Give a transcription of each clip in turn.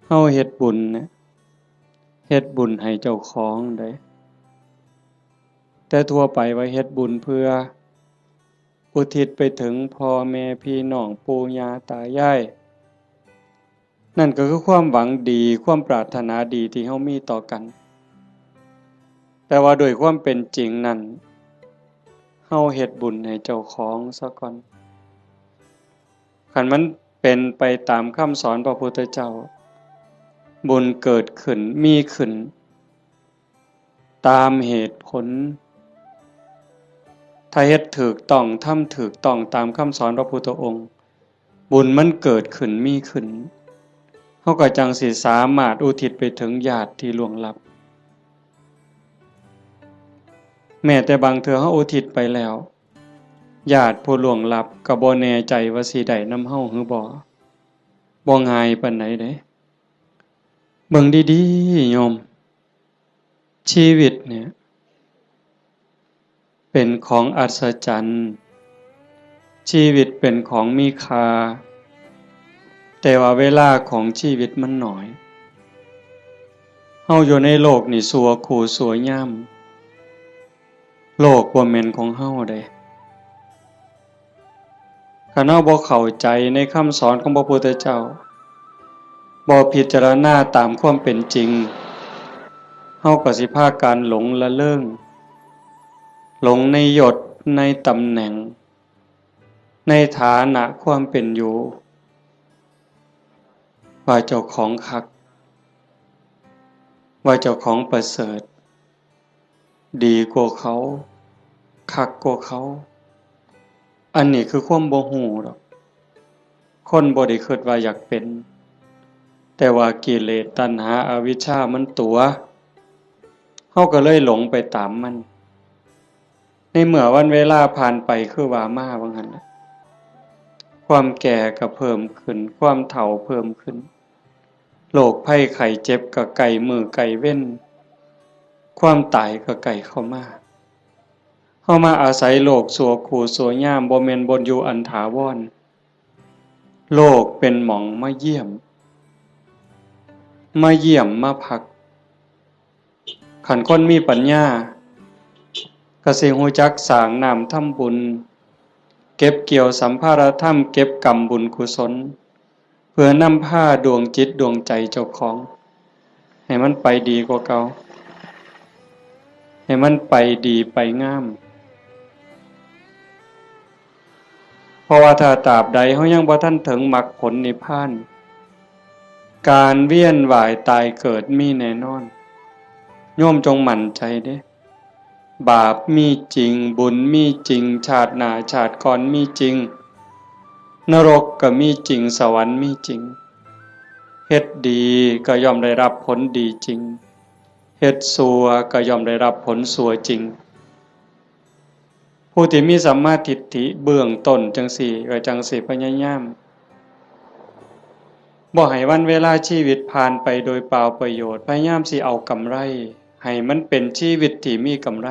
เฮาเฮ็ดบุญนะเฮ็ดบุญให้เจ้าของได้แต่ทั่วไปว่าเฮ็ดบุญเพื่ออุทิศไปถึงพ่อแม่พี่น้องปู่ย่าตายายนั่นก็คือความหวังดีความปรารถนาดีที่เฮามีต่อกันแต่ว่าโดยความเป็นจริงนั้นเฮาเฮ็ดบุญให้เจ้าของซะก่อนคันมันเป็นไปตามคำสอนพระพุทธเจ้าบุญเกิดขึ้นมีขึ้นตามเหตุผลถ้าเฮ็ดถูกต้องทำถูกต้องตามคำสอนพระพุทธองค์บุญมันเกิดขึ้นมีขึ้นเฮาก็จังสิสามารถอุทิศไปถึงญาติที่ล่วงลับแม้แต่บางเทื่อเฮาอุทิศไปแล้วญาติผู้ล่วงลับก็บ่แน่ใจว่าสิได้นำเฮาหรือบ่ง่ายปานใดเด้เบิ่งดีๆโยมชีวิตเนี่ยเป็นของอัศจรรย์ชีวิตเป็นของมีค่าแต่ว่าเวลาของชีวิตมันน้อยเฮาอยู่ในโลกนี่สัวคู่สัวยามโลกบ่แม่นของเฮาเด้คันเฮาบ่เข้าใจในคำสอนของพระพุทธเจ้าบ่พิจารณาตามความเป็นจริงเฮาก็สิพากันหลงละเริงหลงในยศในตำแหน่งในฐานะความเป็นอยู่ว่าเจ้าของคักว่าเจ้าของประเสริฐดีกว่าเขาคักกว่าเขาอันนี้คือความบ่ฮู้ดอกคนบ่ได้คิดว่าอยากเป็นแต่ว่ากิเลสตัณหาอวิชชามันตัวเฮาก็เลยหลงไปตามมันในเมื่อวันเวลาผ่านไปคือว่ามาว่างั้นน่ะความแก่ก็เพิ่มขึ้นความเฒ่าเพิ่มขึ้นโรคภัยไข้เจ็บก็ใกล้มื้อใกล้เว้นความตายก็ใกล้เข้ามาเฮามาอาศัยโลกสัวคู่สัวยามบ่แม่นบ่อยู่อันถาวรโลกเป็นหม่องมาเยี่ยมมาพักคันคนมีปัญญาก็สิรู้จักสร้างน้ำทำบุญเก็บเกี่ยวสัมภารธรรมเก็บกรรมบุญกุศลเพื่อนำพาดวงจิตดวงใจเจ้าของให้มันไปดีกว่าเก่าให้มันไปดีไปงามเพราะว่าถ้าตราบใดเฮายังบ่ทันถึงมรรคผลนิพพานการเวียนว่ายตายเกิดมีแน่นอนโยมจงมั่นใจเด้บาปมีจริงบุญมีจริงชาติหน้าชาติก่อนมีจริงนรกก็มีจริงสวรรค์มีจริงเฮ็ดดีก็ย่อมได้รับผลดีจริงเฮ็ดชั่วก็ย่อมได้รับผลชั่วจริงผู้ที่มีสัมมาทิฏฐิเบื้องต้นจังสี่ก็จังสิพยายามบ่ให้วันเวลาชีวิตผ่านไปโดยเปล่าประโยชน์พยายามสิเอากำไรให้มันเป็นชีวิตที่มีกำไร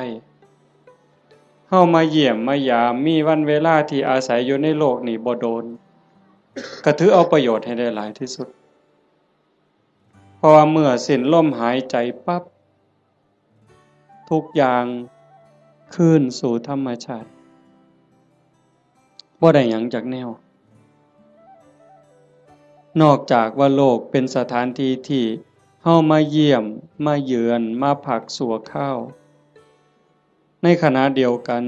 เฮามาเยี่ยมมายามมีวันเวลาที่อาศัยอยู่ในโลกนี้บ่โดนก็ถือเอาประโยชน์ให้ได้หลายที่สุดเพราะว่าเมื่อสิ้นลมหายใจปั๊บทุกอย่างคืนสู่ธรรมชาติบ่ได้หยังจากแนวนอกจากว่าโลกเป็นสถานที่ที่เฮามาเยี่ยมมาเยือนมาพักชั่วคราวในขณะเดียวกัน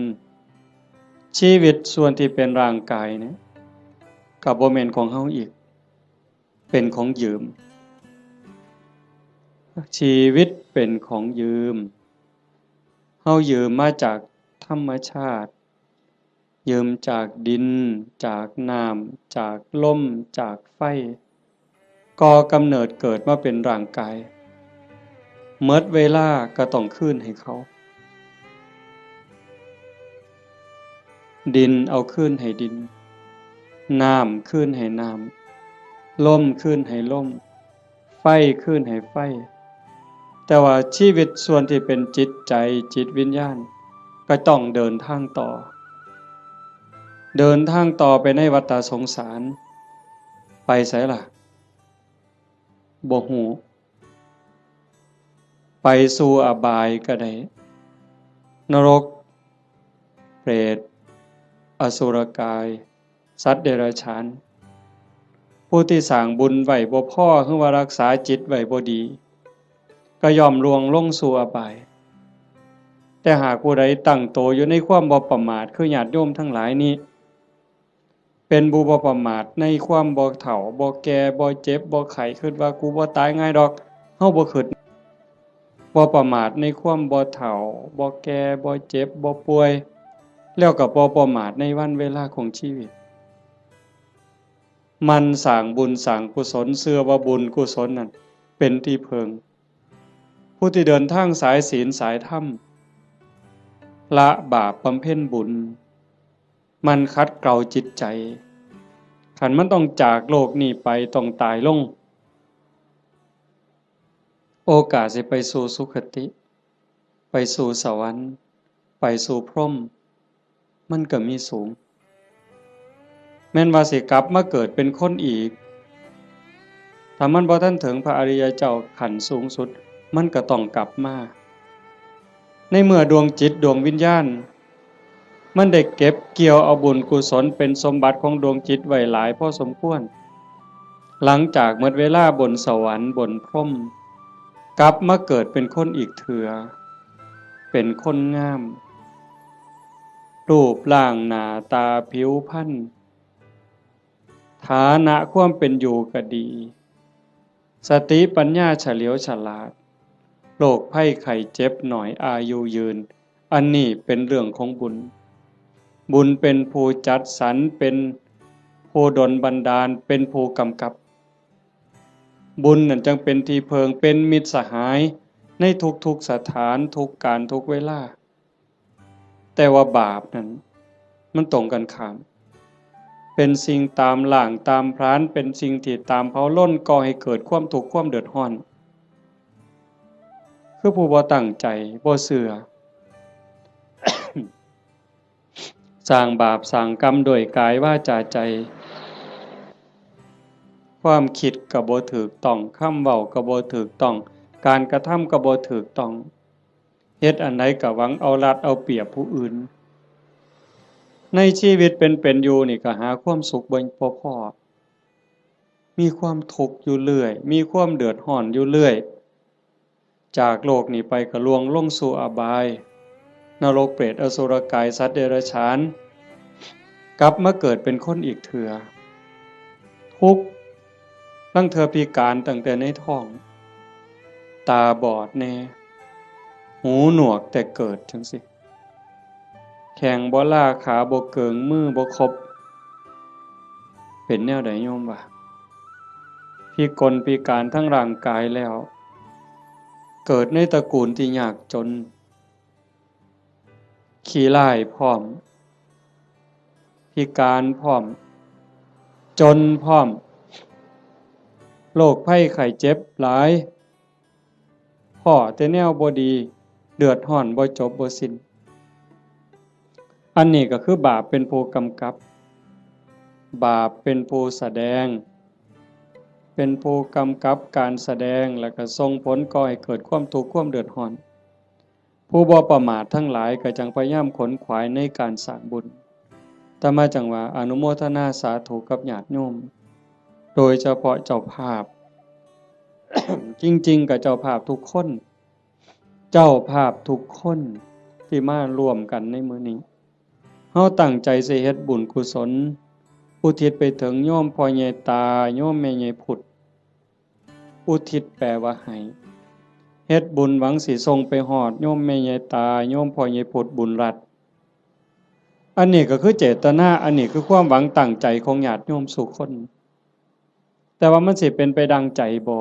ชีวิตส่วนที่เป็นร่างกายเนี่ยก็บ่แม่นของเฮาอีกเป็นของยืมชีวิตเป็นของยืมเฮายืมมาจากธรรมชาติยืมจากดินจากน้ำจากลมจากไฟก่อกำเนิดเกิดมาเป็นร่างกายหมดเวลาก็ต้องคืนให้เขาดินเอาคืนให้ดินน้ำคืนให้น้ำลมคืนให้ลมไฟคืนให้ไฟแต่ว่าชีวิตส่วนที่เป็นจิตใจจิตวิญญาณก็ต้องเดินทางต่อไปในวัฏสงสารไปไสล่ะ บ่ฮู้ไปสู่อบายก็ได้นรกเปรตอสุรกายสัตว์เดรัจฉานผู้ที่สร้างบุญไว้บ่พอคือว่ารักษาจิตไว้บ่ดีก็ย่อมลวงลงสู่อบายแต่หากผู้ใดตั้งโตอยู่ในความบ่ประมาทคือญาติโยมทั้งหลายนี้เป็นผู้บ่ประมาทในความบ่เฒ่าบ่แก่บ่เจ็บบ่ไข้คิดว่ากูบ่ตายง่ายดอกเฮาบ่คิดบ่ประมาทในความบ่เฒ่าบ่แก่บ่เจ็บบ่ป่วยแล้วก็บ่ประมาทในวันเวลาของชีวิตมันสร้างบุญสร้างกุศลเชื่อว่าบุญกุศลนั้นเป็นที่เพิงผู้ที่เดินทางสายศีลสายธรรมละบาปบำเพ็ญบุญมันคัดเกลาจิตใจขันมันต้องจากโลกนี้ไปต้องตายลงโอกาสสิไปสู่สุคติไปสู่สวรรค์ไปสู่พรหมมันก็มีสูงแม่นว่าสิกลับมาเกิดเป็นคนอีกถ้ามันบ่ทันถึงพระอริยเจ้าขั้นสูงสุดมันก็ต้องกลับมาในเมื่อดวงจิตดวงวิญญาณมันได้เก็บเกี่ยวเอาบุญกุศลเป็นสมบัติของดวงจิตไว้หลายพอสมควรหลังจากหมดเวลาบนสวรรค์บนพรหมกลับมาเกิดเป็นคนอีกเถื่อเป็นคนงามรูปร่างหน้าตาผิวพรรณฐานะความเป็นอยู่ก็ดีสติปัญญาเฉลียวฉลาดโรคภัยไข้เจ็บหน่อยอายุยืนอันนี้เป็นเรื่องของบุญบุญเป็นผู้จัดสรรเป็นผู้ดลบันดาลเป็นผู้กำกับบุญนั่นจึงเป็นที่เพิงเป็นมิตรสหายในทุกๆสถานทุกการทุกเวลาแต่ว่าบาปนั้นมันตรงกันข้ามเป็นสิ่งตามหล่างตามพรานเป็นสิ่งที่ตามเผาล้นก่อให้เกิดความทุกข์ความเดือดร้อนคือผู้บ่ตั้งใจบ่เชื่อ สร้างบาปสร้างกรรมโดยกายวาจาใจความคิดก็บ่ถูกต้องคำเว้าก็บ่ถูกต้องการกระทำก็บ่ถูกต้องเฮ็ดอันใดก็หวังเอารัดเอาเปรียบผู้อื่นในชีวิตเป็นอยู่นี่ก็หาความสุขบ่พอมีความทุกข์อยู่เรื่อยมีความเดือดร้อนอยู่เรื่อยจากโลกนี้ไปก็ล่วงลงสู่อบายนรกเปรตอสุรกายสัตว์เดรัจฉานกลับมาเกิดเป็นคนอีกเถื่อทุกข์ลังเธอพิการตั้งแต่ในท้องตาบอดแน่หูหนวกแต่เกิดจังสิแข้งบ่ล่าขาบ่เกิงมือบ่ครบเป็นแนวใดโยมวะพิกลพิการทั้งร่างกายแล้วเกิดในตระกูลที่ยากจนขี้ร้ายพร้อมพิการพร้อมจนพร้อมโรคภัยไข้เจ็บหลายพ้อแต่แนวบ่ดีเดือดร้อนบ่จบบ่สิ้นอันนี้ก็คือบาปเป็นผู้กำกับบาปเป็นผู้แสดงเป็นผู้กำกับการแสดงแล้วก็ส่งผลก่อให้เกิดความทุกข์ความเดือดร้อนผู้บ่ประมาททั้งหลายก็จังพยายามขนขวายในการสร้างบุญแต่มาจังว่าอนุโมทนาสาธุกับญาติโยมโดยเฉพาะเจ้าภาพ จริงๆกับเจ้าภาพทุกคนเจ้าภาพทุกคนที่มาร่วมกันในมื้อนี้เฮาตั้งใจสิเฮ็ดบุญกุศลอุทิศไปถึงโยมพ่อใหญ่ตาโยมแม่ใหญ่พุทธอุทิศแปลว่าให้เฮ็ดบุญหวังสิส่งไปฮอดโยมแม่ใหญ่ตาโยมพ่อใหญ่พุทธบุญรัตน์อันนี้ก็คือเจตนาอันนี้คือความหวังตั้งใจของญาติโยมทุกคนแต่ว่ามันสิเป็นไปดังใจบ่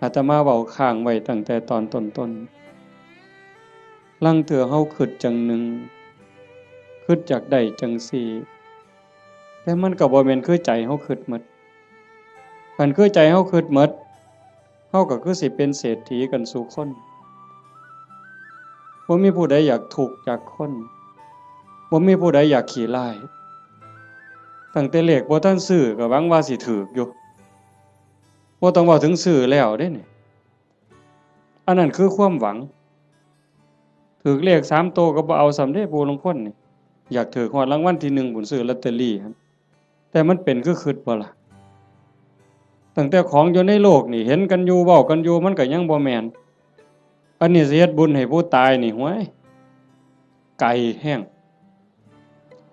อาตมาเว้าค้างไว้ตั้งแต่ตอนต้นๆลังเทื่อเฮาคิดจังหนึ่งคิดจากได้จังสี่แต่มันก็บ่แม่นคือใจเฮาคิดหมดคันคือใจเฮาคิดหมดเฮาก็คือสิเป็นเศรษฐีกันสู่คนบ่มีผู้ใดอยากทุกข์จากคนบ่มีผู้ใดอยากขี้ร้ายตั้งแต่เลขบ่ทันซื้อก็หวังว่าสิถูกอยู่บ่ บ่ต้องเว้าถึงซื้อแล้วเด้นี่อันนั้นคือความหวังถูกเลข3ตัวก็บ่เอาสำเร็จผู้ลางคนนี่อยากถูกฮอดรางวัลที่1บุญซื้อลอตเตอรี่ครับแต่มันเป็นคือคิดบ่ล่ะตั้งแต่ของอยู่ในโลกนี่เห็นกันอยู่เว้ากันอยู่มันก็ยังบ่แม่นอันนี้สิเฮ็ดบุญให้ผู้ตายนี่ห้วยไกลแฮง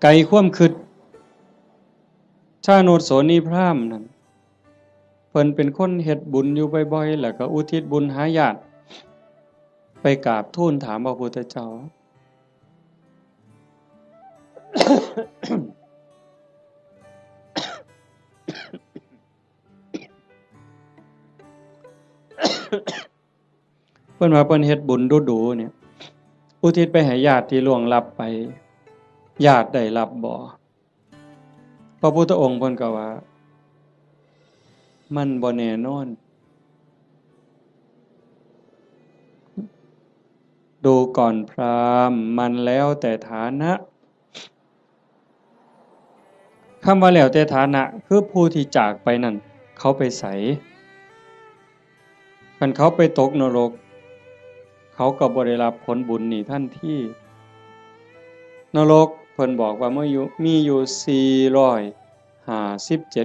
ไกลความคิดชาโนดโสนีพราหมณ์นั่นเพิ่นเป็นคนเฮ็ดบุญอยู่บ่อยๆแล้วก็อุทิศบุญหาญาติไปกราบทูลถามพระพุทธเจ้า เพิ่นว่าเพิ่นเฮ็ดบุญดูๆเนี่ยอุทิศไปให้ญาติที่ล่วงลับไปญาติได้รับบ่พระพุทธองค์เพิ่นก็ว่ามันบ่แน่นอนดูก่อนพราหมณ์มันแล้วแต่ฐานะคำว่าแล้วแต่ฐานะคือผู้ที่จากไปนั่นเขาไปไสคันเขาไปตกนรกเขาก็บ่ได้รับผลบุญนี่ทันทีนรกเพิ่นบอกว่ามีอยู่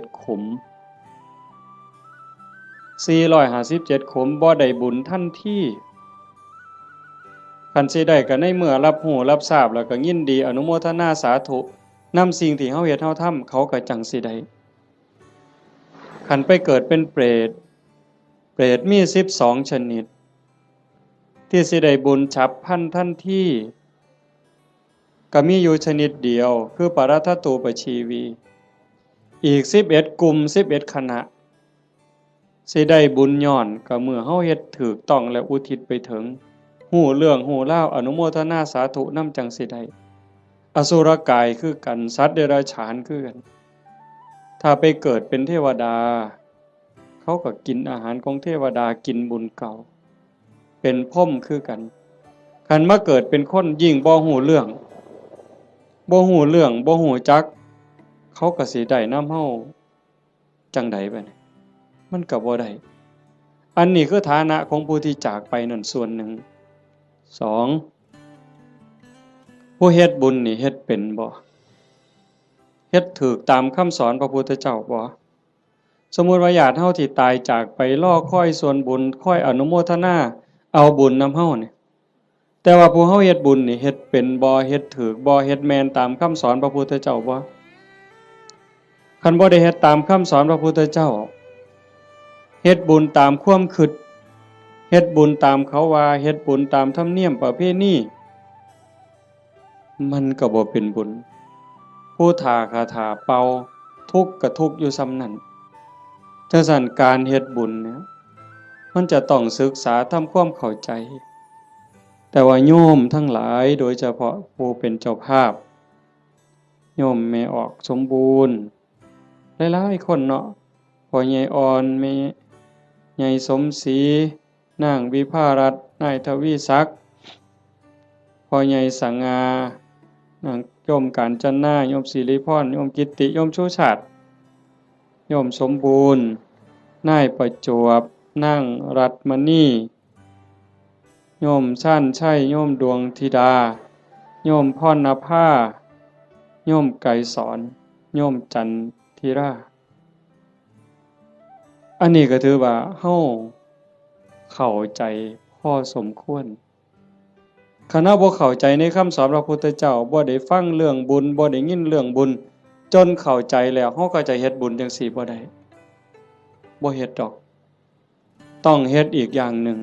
457ขุม457ขุมบ่ได้บุญทันทีคันสิได้ก็ในเมื่อรับรู้รับทราบแล้วก็ยินดีอนุโมทนาสาธุนำสิ่งที่เฮาเฮ็ดเฮาทำเขาก็จังสิได้คันไปเกิดเป็นเปรตมี12ชนิดที่สิได้บุญฉับพลันทันทีก็มีอยู่ชนิดเดียวคือปรัตถตูปชีวีอีก11กลุ่ม11คณะสิได้บุญย้อนก็เมื่อเฮาเฮ็ดถูกต้องและอุทิศไปถึงฮู้เรื่องฮู้ราวอนุโมทนาสาธุนำจังสิได้อสุรกายคือกันสัตว์เดรัจฉานคือกันถ้าไปเกิดเป็นเทวดาเขาก็กินอาหารของเทวดากินบุญเก่าเป็นพรหมคือกันคันมาเกิดเป็นคนยิ่งบ่ฮู้เรื่องบ่ฮู้จักเขาก็สิได้นำเฮาจังได๋บัดนี้มันก็บ่ได้อันนี้คือฐานะของผู้ที่จากไปนั่นส่วนหนึ่ง2ผู้เฮ็ดบุญนี่เฮ็ดเป็นบ่เฮ็ดถูกตามคำสอนพระพุทธเจ้าบ่สมมุติว่าญาติเฮาที่ตายจากไปรอคอยส่วนบุญคอยอนุโมทนาเอาบุญนำเฮานี่แต่ว่าผู้เฮาเฮ็ดบุญนี่เฮ็ดเป็นบ่เฮ็ดถูกบ่เฮ็ดแม่นตามคำสอนพระพุทธเจ้าบ่คันบ่ได้เฮ็ดตามคำสอนพระพุทธเจ้าเฮ็ดบุญตามความคิดเฮ็ดบุญตามเขาว่าเฮ็ดบุญตามธรรมเนียมประเพณีมันก็บ่เป็นบุญผู้ทาคาถาเป่าทุกข์ก็ทุกข์อยู่ส่ำนั้นจังซั่นการเฮ็ดบุญเนี่ยมันจะต้องศึกษาทำความเข้าใจแต่ว่าโยมทั้งหลายโดยเฉพาะผู้เป็นเจ้าภาพโยมแม่ออกสมบูรณ์หลายๆคนเนาะพ่อใหญ่อ่อนแม่ใหญ่สมศรีนางวิภารัตน์นายทวีศักดิ์พ่อใหญ่สังงานางโยมกาญจนาโยมศิริพรโยมกิตติโยมชูชาติโยมสมบูรณ์นายประจวบนางรัตมณีโยมชั่นชัยโยมดวงธิดาโยมพรณภาโยมไกรสอนโยมจันทิราอันนี้ก็ถือว่าเฮาเข้าใจพอสมควรคณะบ่เข้าใจในคำสอนพระพุทธเจ้าบ่ได้ฟังเรื่องบุญบ่ได้ยินเรื่องบุญจนเข้าใจแล้วเฮาก็จะเฮ็ดบุญจังซี่บ่ได้บ่เฮ็ดดอกต้องเฮ็ดอีกอย่างหนึ่ง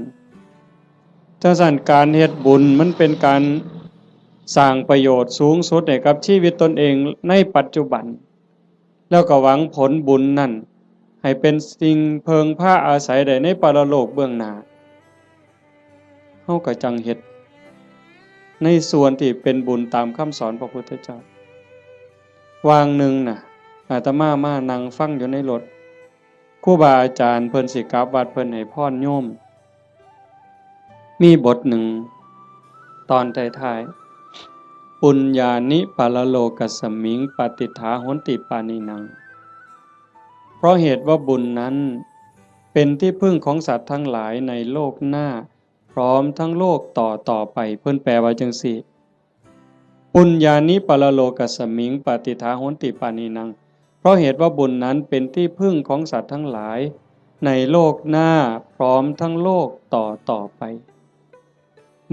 จังซั่นการเฮ็ดบุญมันเป็นการสร้างประโยชน์สูงสุดให้กับชีวิตตนเองในปัจจุบันแล้วก็หวังผลบุญนั่นให้เป็นสิ่งเพิงพาอาศัยได้ในปรโลกเบื้องหน้าเฮาก็จังเฮ็ดในส่วนที่เป็นบุญตามคำสอนพระพุทธเจ้าวางหนึ่งน่ะอาตมามานั่งฟังอยู่ในรถครูบาอาจารย์เพิ่นสิกลับวัดเพิ่นให้พรโยมมีบทหนึ่งตอนท้ายๆปุญญานิปาลโลกัสสมิงปฏิฐาโหนติปานินังเพราะเหตุว่าบุญนั้น เป็นที่พึ่งของสัตว์ทั้งหลายในโลกหน้าพร้อมทั้งโลกต่อไปเพิ่นแปลว่าจังซี่ปุญญานิปรโลกัสสมิงปฏิทาโหนติปานินังเพราะเหตุว่าบุญนั้นเป็นที่พึ่งของสัตว์ทั้งหลายในโลกหน้าพร้อมทั้งโลกต่อไป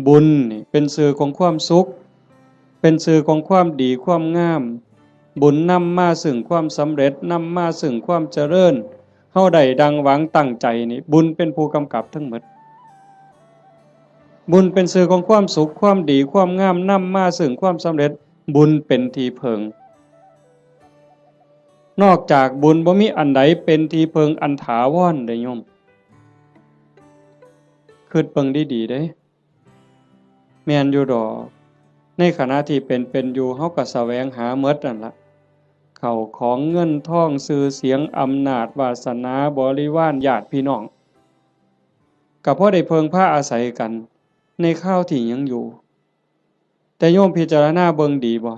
บุญนี่เป็นสื่อของความสุขเป็นสื่อของความดีความงามบุญนำมาซึ่งความสำเร็จนำมาซึ่งความเจริญเฮาได้ดังหวังตั้งใจนี่บุญเป็นผู้กำกับทั้งหมดบุญเป็นสื่อของความสุขความดีความงามนำมาซึ่งความสำเร็จบุญเป็นที่เพิงนอกจากบุญบ่มีอันใดเป็นที่เพิงอันถาวรเด้อโยมคิดเบิ่งดีๆเด้แม่นอยู่ดอกในขณะที่เป็นอยู่เฮาก็แสวงหาหมดนั่นล่ะเข้าของเงินทองชื่อเสียงอำนาจวาสนาบริวารญาติพี่น้องก็เพราะได้เพิงพาอาศัยกันในข้าวที่ยังอยู่แต่โยมพิจารณาเบิ่งดีบ่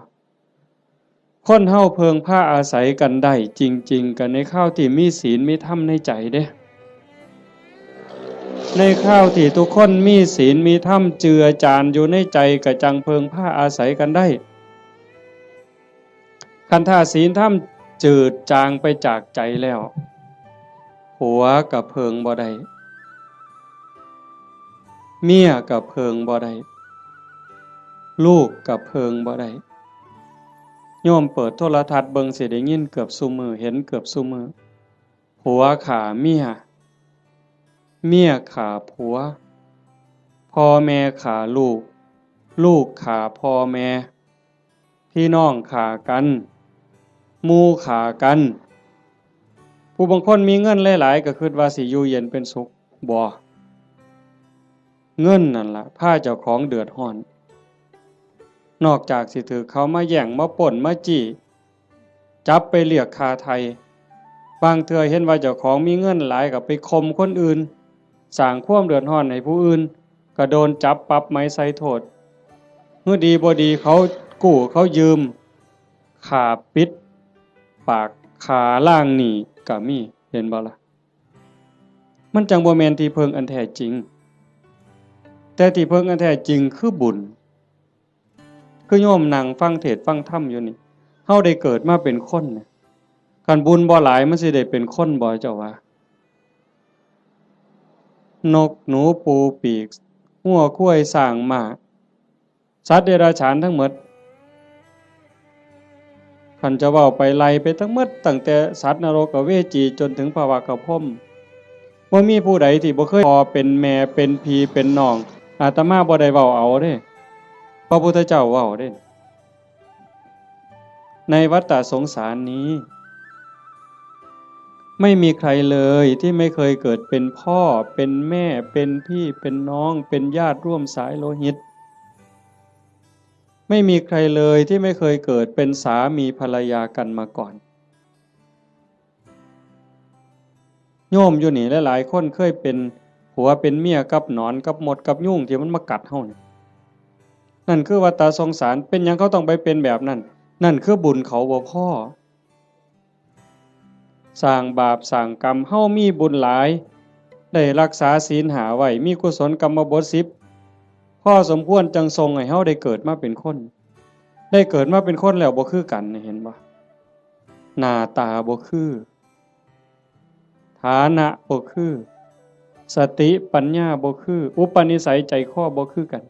คนเฮาเพิงพาอาศัยกันได้จริงๆกันในข้าวที่มีศีลมีธรรมในใจเด้ในข้าวที่ทุกคนมีศีลมีธรรมเจือจานอยู่ในใจก็จังเพิงพาอาศัยกันได้คันถ้าศีลธรรมจืดจางไปจากใจแล้วผัวก็เพิงบ่ได้เมียก็เพิงบ่ได้ลูกก็เพิงบ่ได้โยมเปิดโทรทัศน์เบิ่งสิได้ยินเกือบซุมื้อเห็นเกือบซุมื้อผัวฆ่าเมียเมียฆ่าผัวพ่อแม่ฆ่าลูกลูกฆ่าพ่อแม่พี่น้องฆ่ากันหมู่ฆ่ากันผู้บางคนมีเงินหลายๆก็คิดว่าสิอยู่เย็นเป็นสุขบ่เงินนั่นล่ะพาเจ้าของเดือดร้อนนอกจากสิถือเขามาแย่งมาปล้นมาจี้จับไปเรียกค่าไถ่บางเทื่อเห็นว่าเจ้าของมีเงินหลายก็ไปข่มคนอื่นสร้างความเดือดร้อนให้ผู้อื่นก็โดนจับปรับไม้ใส่โทษเมื่อดีบ่ดีเขากู้เขายืมค่าปิดปากค่าล้างหนี้ก็มีเห็นบ่ล่ะมันจังบ่แม่นที่เพิงอันแท้จริงแต่ที่เพิงอันแท้จริงคือบุญคือโยมนั่งฟังเทศน์ฟังธรรมอยู่นี่เฮาได้เกิดมาเป็นคนน่ะคันบุญบ่หลายมันสิได้เป็นคนบ่เจ้าว่านกหนูปูปีกงัวควายสร้างม้าสัตว์เดรัจฉานทั้งหมดคันจะเว้าไปไล่ไปทั้งหมดตั้งแต่สัตว์นรกเวจีจนถึงภวกพรหมบ่มีผู้ใดที่บ่เคยพ่อเป็นแม่เป็นพี่เป็นน้องอาตมาบ่ได้เว้าเอาเด้พระพุทธเจ้าเว้าเด้ในวัฏฏะสงสารนี้ไม่มีใครเลยที่ไม่เคยเกิดเป็นพ่อเป็นแม่เป็นพี่เป็นน้องเป็นญาติร่วมสายโลหิตไม่มีใครเลยที่ไม่เคยเกิดเป็นสามีภรรยากันมาก่อนโยมอยู่นี่หลายๆคนเคยเป็นผัวเป็นเมียกับหนอนกับมดกับยุ่งที่มันมากัดเฮานี่นั่นคือวัฏฏะสงสารเป็นหยังเขาต้องไปเป็นแบบนั้นนั่นคือบุญเขาบ่พอสร้างบาปสร้างกรรมเฮามีบุญหลายได้รักษาศีล5ไว้มีกุศลกรรมบท10พอสมควรจังทรงให้เฮาได้เกิดมาเป็นคนได้เกิดมาเป็นคนแล้วบ่คือกันเห็นบ่หน้าตาบ่คือฐานะบ่คือสติปัญญาบ่คืออุปนิสัยใจคอบ่คือกัน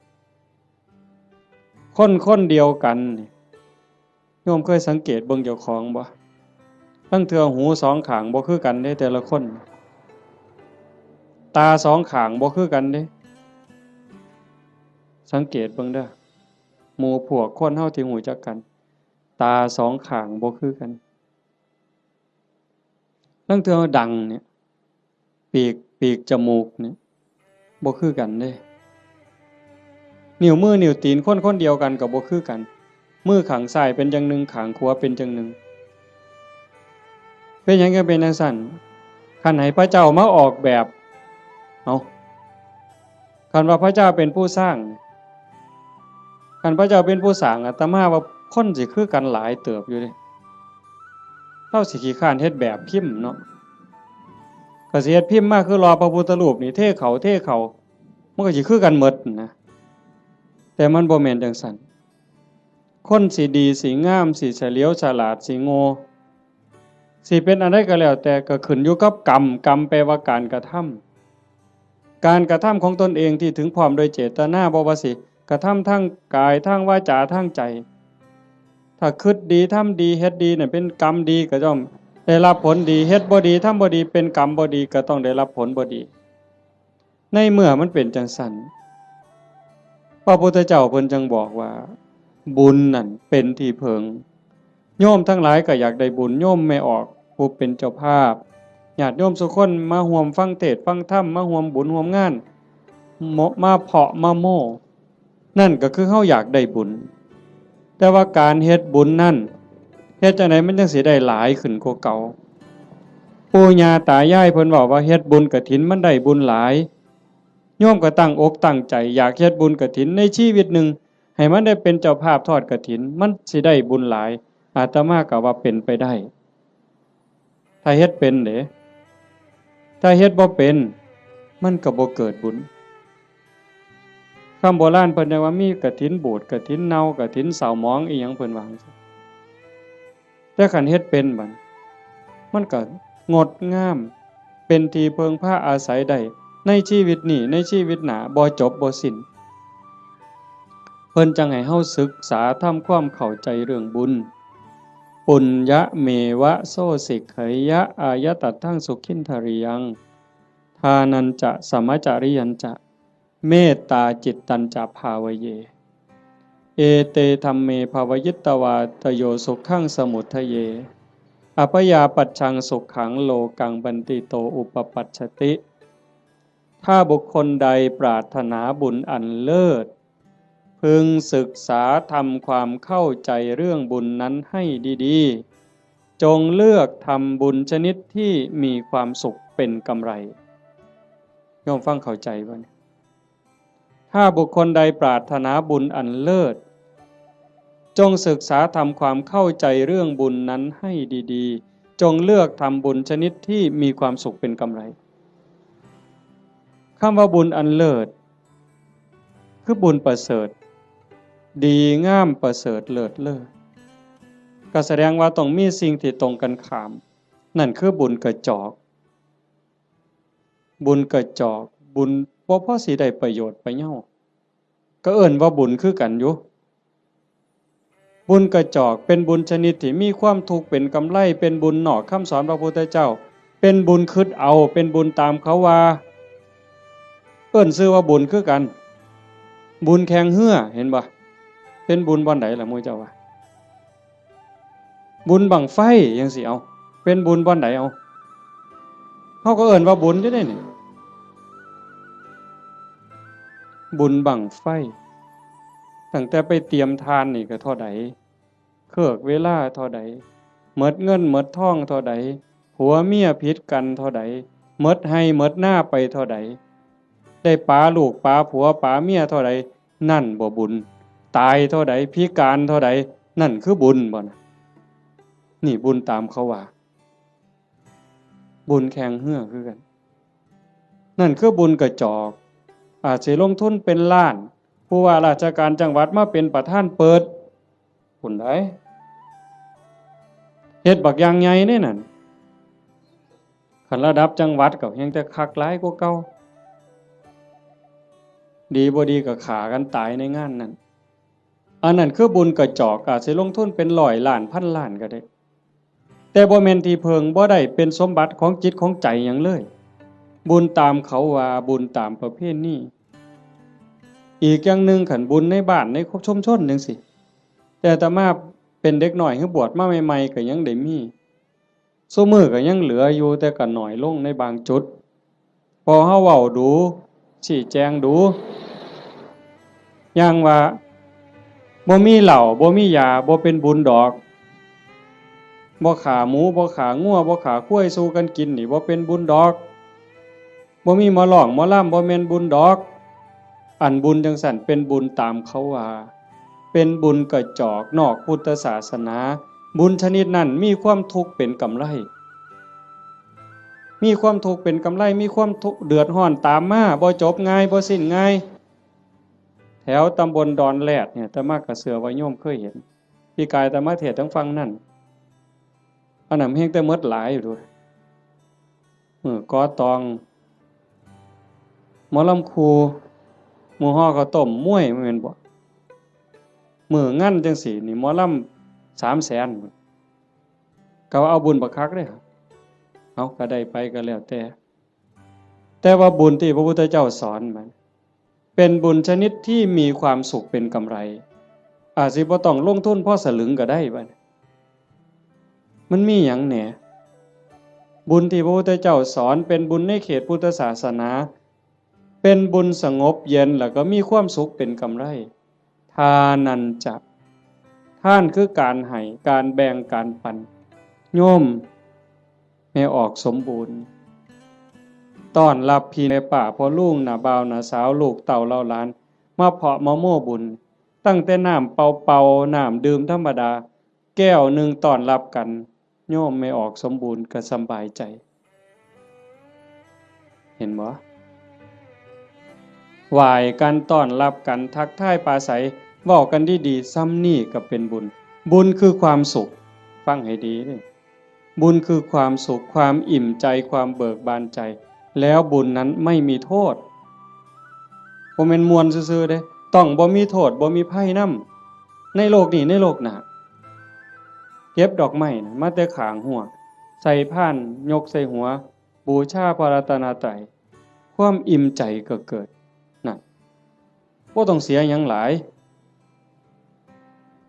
คนเดียวกันโยมเคยสังเกตเบิ่งเจ้าของบ่ตั้งเทื่อหูสองข้างบ่คือกันเด้แต่ละคนตาสองข้างบ่คือกันเด้สังเกตเบิ่งเด้อหมู่พวกคนเฮาที่รู้จักกันตาสองข้างบ่คือกันตั้งเทื่อดังเนี่ยปีกจมูกเนี่ยบ่คือกันเด้นิ้วมือนิ้วตีนคนเดียวกันก็บ่คือกันมือข้างซ้ายเป็นจังหนึ่งข้างขวาเป็นจังหนึ่งเป็นหยังก็เป็นจังซั่นคันให้พระเจ้ามาออกแบบเอาคันว่าพระเจ้าเป็นผู้สร้างคันพระเจ้าเป็นผู้สร้างอาตมาว่าคนสิคือกันหลายเติบอยู่เด้เราสิขี้คร้านเฮ็ดแบบพิมพ์เนาะ ก็สิเฮ็ดพิมพ์มาคือรอพระพุทธรูปนี่เทเขามันก็สิคือกันหมดนะแต่มันบ่แม่นจังซั่นคนสิดีสิงามสิเฉลียวฉลาดสิโง่สิเป็นอะไรก็แล้วแต่ก็ขึ้นอยู่กับกรรมแปลว่าการกระทำของตนเองที่ถึงพร้อมโดยเจตนาบ่ว่าสิกระทำทั้งกายทั้งวาจาทั้งใจถ้าคิดดีทำดีเฮ็ดดีเนี่ยเป็นกรรมดีก็ต้องได้รับผลดีเฮ็ดบ่ดีทำบ่ดีเป็นกรรมบ่ดีก็ต้องได้รับผลบ่ดีในเมื่อมันเป็นจังซั่นพระพุทธเจ้าเพิ่นจึงบอกว่าบุญนั่นเป็นที่เพิงโยมทั้งหลายก็อยากได้บุญโยมไม่ออกผู้เป็นเจ้าภาพญาติโยมทุกคนมาร่วมฟังเทศน์ฟังธรรมมาร่วมบุญร่วมงานมาเพาะมาโม่นั่นก็คือเฮาอยากได้บุญแต่ว่าการเฮ็ดบุญนั่นเฮ็ดจังได๋มันจังสิได้หลายขึ้นกว่าเก่าปู่ย่าตายายเพิ่นบอกว่าเฮ็ดบุญกฐินมันได้บุญหลายโยมก็ตั้งอกตั้งใจอยากเฮ็ดบุญกฐินในชีวิตหนึ่งให้มันได้เป็นเจ้าภาพทอดกฐินมันสิได้บุญหลายอาตมาก็ว่าเป็นไปได้ถ้าเฮ็ดเป็นเด้ถ้าเฮ็ดบ่เป็นมันก็บ่เกิดบุญคำโบราณเพิ่นว่ามีกฐินบูดกฐินเน่ากฐินเศร้าหมองอีหยังเพิ่นว่าแต่คันเฮ็ดเป็นบัดมันก็งดงามเป็นที่เพิงพาอาศัยได้ในชีวิตนี้ในชีวิตหน้าบ่จบบ่สิ้นเพิ่นจังให้เฮาศึกษาทำความเข้าใจเรื่องบุญปุญญะเมวะโสสิกขยะอายตัตถังสุขินทริยังทานันจะสมจาริยันจะเมตตาจิตตัญจะภาวเยเอเตธัมเมภาวยิตตวาตโยสุขังสมุทเยอปยาปัจฉังสุขังโลกังบันติโตอุปปัชชติถ้าบุคคลใดปรารถนาบุญอันเลิศพึงศึกษาทำความเข้าใจเรื่องบุญนั้นให้ดีๆจงเลือกทำบุญชนิดที่มีความสุขเป็นกำไรโยมฟังเข้าใจบ่เนี่ยถ้าบุคคลใดปรารถนาบุญอันเลิศจงศึกษาทำความเข้าใจเรื่องบุญนั้นให้ดีๆจงเลือกทำบุญชนิดที่มีความสุขเป็นกำไรคำว่าบุญอันเลิศคือบุญประเสริฐดีงามประเสริฐเลิศเลิศก็แสดงว่าต้องมีสิ่งที่ตรงกันข้ามนั่นคือบุญกระจอกบุญบ่พอสิได้ประโยชน์ไปเนาะก็เอิ้นว่าบุญคือกันอยู่บุญกระจอกเป็นบุญชนิดที่มีความทุกข์เป็นกำไรเป็นบุญนอกคำสอนพระพุทธเจ้าเป็นบุญคิดเอาเป็นบุญตามเขาว่าเอิ้นชื่อว่าบุญคือกันบุญแข่งเหือเห็นบ่เป็นบุญบ่อนใดล่ะหมู่เจ้าว่าบุญบั้งไฟจังสิเอาเป็นบุญบ่อนใดเอาเฮาก็เอิ้นว่าบุญอยู่เด้นี่บุญบั้งไฟตั้งแต่ไปเตรียมทานนี่ก็เท่าใดเครือกเวลาเท่าใดหมดเงินหมดทองเท่าใดผัวเมียผิดกันเท่าใดหมดให้หมดหน้าไปเท่าใดได้ปาลูกปาผัวปาเมียเท่าใดนั่นบ่บุญตายเท่าใดพิการเท่าใดนั่นคือบุญบ่นะนี่บุญตามเขาว่าบุญแข่งเหือคือกันนั่นคือบุญกระจอกอาจสิลงทุนเป็นล้านผู้ว่าราชการจังหวัดมาเป็นประธานเปิดพุ่นได้เฮ็ดบักอย่างใหญ่นี่นั่นคันระดับจังหวัดก็ยังแต่คักหลายกว่าเก่าดีบ่ดีก็ฆ่ากันตายในงานนั้นอันนั้นคือบุญกระจอกอาจสิลงทุนเป็น100 ล้านพันล้านก็ได้แต่บ่แม่นที่เพิงบ่ได้เป็นสมบัติของจิตของใจหยังเลยบุญตามเขาว่าบุญตามประเพณีอีกอย่างหนึ่งขันบุญในบ้านในชุมชนจังซี่แต่อาตมาเป็นเด็กน้อยคือบวชมาใหม่ๆก็ยังได้มีซุมื้อก็ยังเหลืออยู่แต่ก็น้อยลงในบางจุดพอเฮาเว้าดูชี้แจงดูอย่างว่าบ่มีเหล้าบ่มียาบ่เป็นบุญดอกบ่ขาหมูบ่ขางัวบ่ขาควายสู้กันกินนี่บ่เป็นบุญดอกบ่มีหมอร้องหมอลำบ่แม่นบุญดอกอันบุญจังซั่นเป็นบุญตามเขาว่าเป็นบุญกระจอกนอกพุทธศาสนาบุญชนิดนั้นมีความทุกข์เป็นกำไร มีความทุกข์เป็นกำไรมีความทุกข์เดือดร้อนตามมาบ่จบง่ายบ่สิ้นง่ายแถวตำบลดอนแรดเนี่ยอาตมากระเสือว่าโยมเคยเห็นพี่กายอาตมาเทศน์ทั้งฟังนั่นอันนั้นเพียงแต่หมดหลายอยู่ด้วยกอตองหมอลำครูหมู่ฮ้อข้าวต้มมวยแม่นบ่มื้องั้นจังซี่นี่หมอลำ300,000ก็ว่าเอาบุญบักคักเด้เอาก็ได้ไปก็แล้วแต่ว่าบุญที่พระพุทธเจ้าสอนมันเป็นบุญชนิดที่มีความสุขเป็นกำไรอาจสิบ่ต้องลงทุนพอสลึงก็ได้บัดมันมีหยังแหน่บุญที่พระพุทธเจ้าสอนเป็นบุญในเขตพุทธศาสนาเป็นบุญสงบเย็นแล้วก็มีความสุขเป็นกำไรทานันจะท่านคือการให้การแบ่งการปันโยมให้ออกสมบูรณ์ต้อนรับพี่ในป่าพ่อลุงน่ะบ่าวน่ะสาวลูกเต่าเล่าหลานมาเพาะมะโม่บุญตั้งแต่น้ำเป่าๆน้ำดื่มธรรมดาแก้วหนึ่งต้อนรับกันโยมไม่ออกสมบูรณ์ก็สบายใจเห็นบ่ไหว้กันต้อนรับกันทักทายปราศัยเว้ากันดีๆซ้ำนี่ก็เป็นบุญบุญคือความสุขฟังให้ดีนี่บุญคือความสุขความอิ่มใจความเบิกบานใจแล้วบุญนั้นไม่มีโทษบ่แม่นม่วนซื่อๆเด้ต้องบ่มีโทษบ่มีภัยนำในโลกนี้ในโลกหน้าเก็บดอกไม้นะมาแต่ข้างหัวใส่พานยกใส่หัวบูชาพระรัตนตรัยความอิ่มใจก็เกิดนั่นบ่ต้องเสียหยังหลาย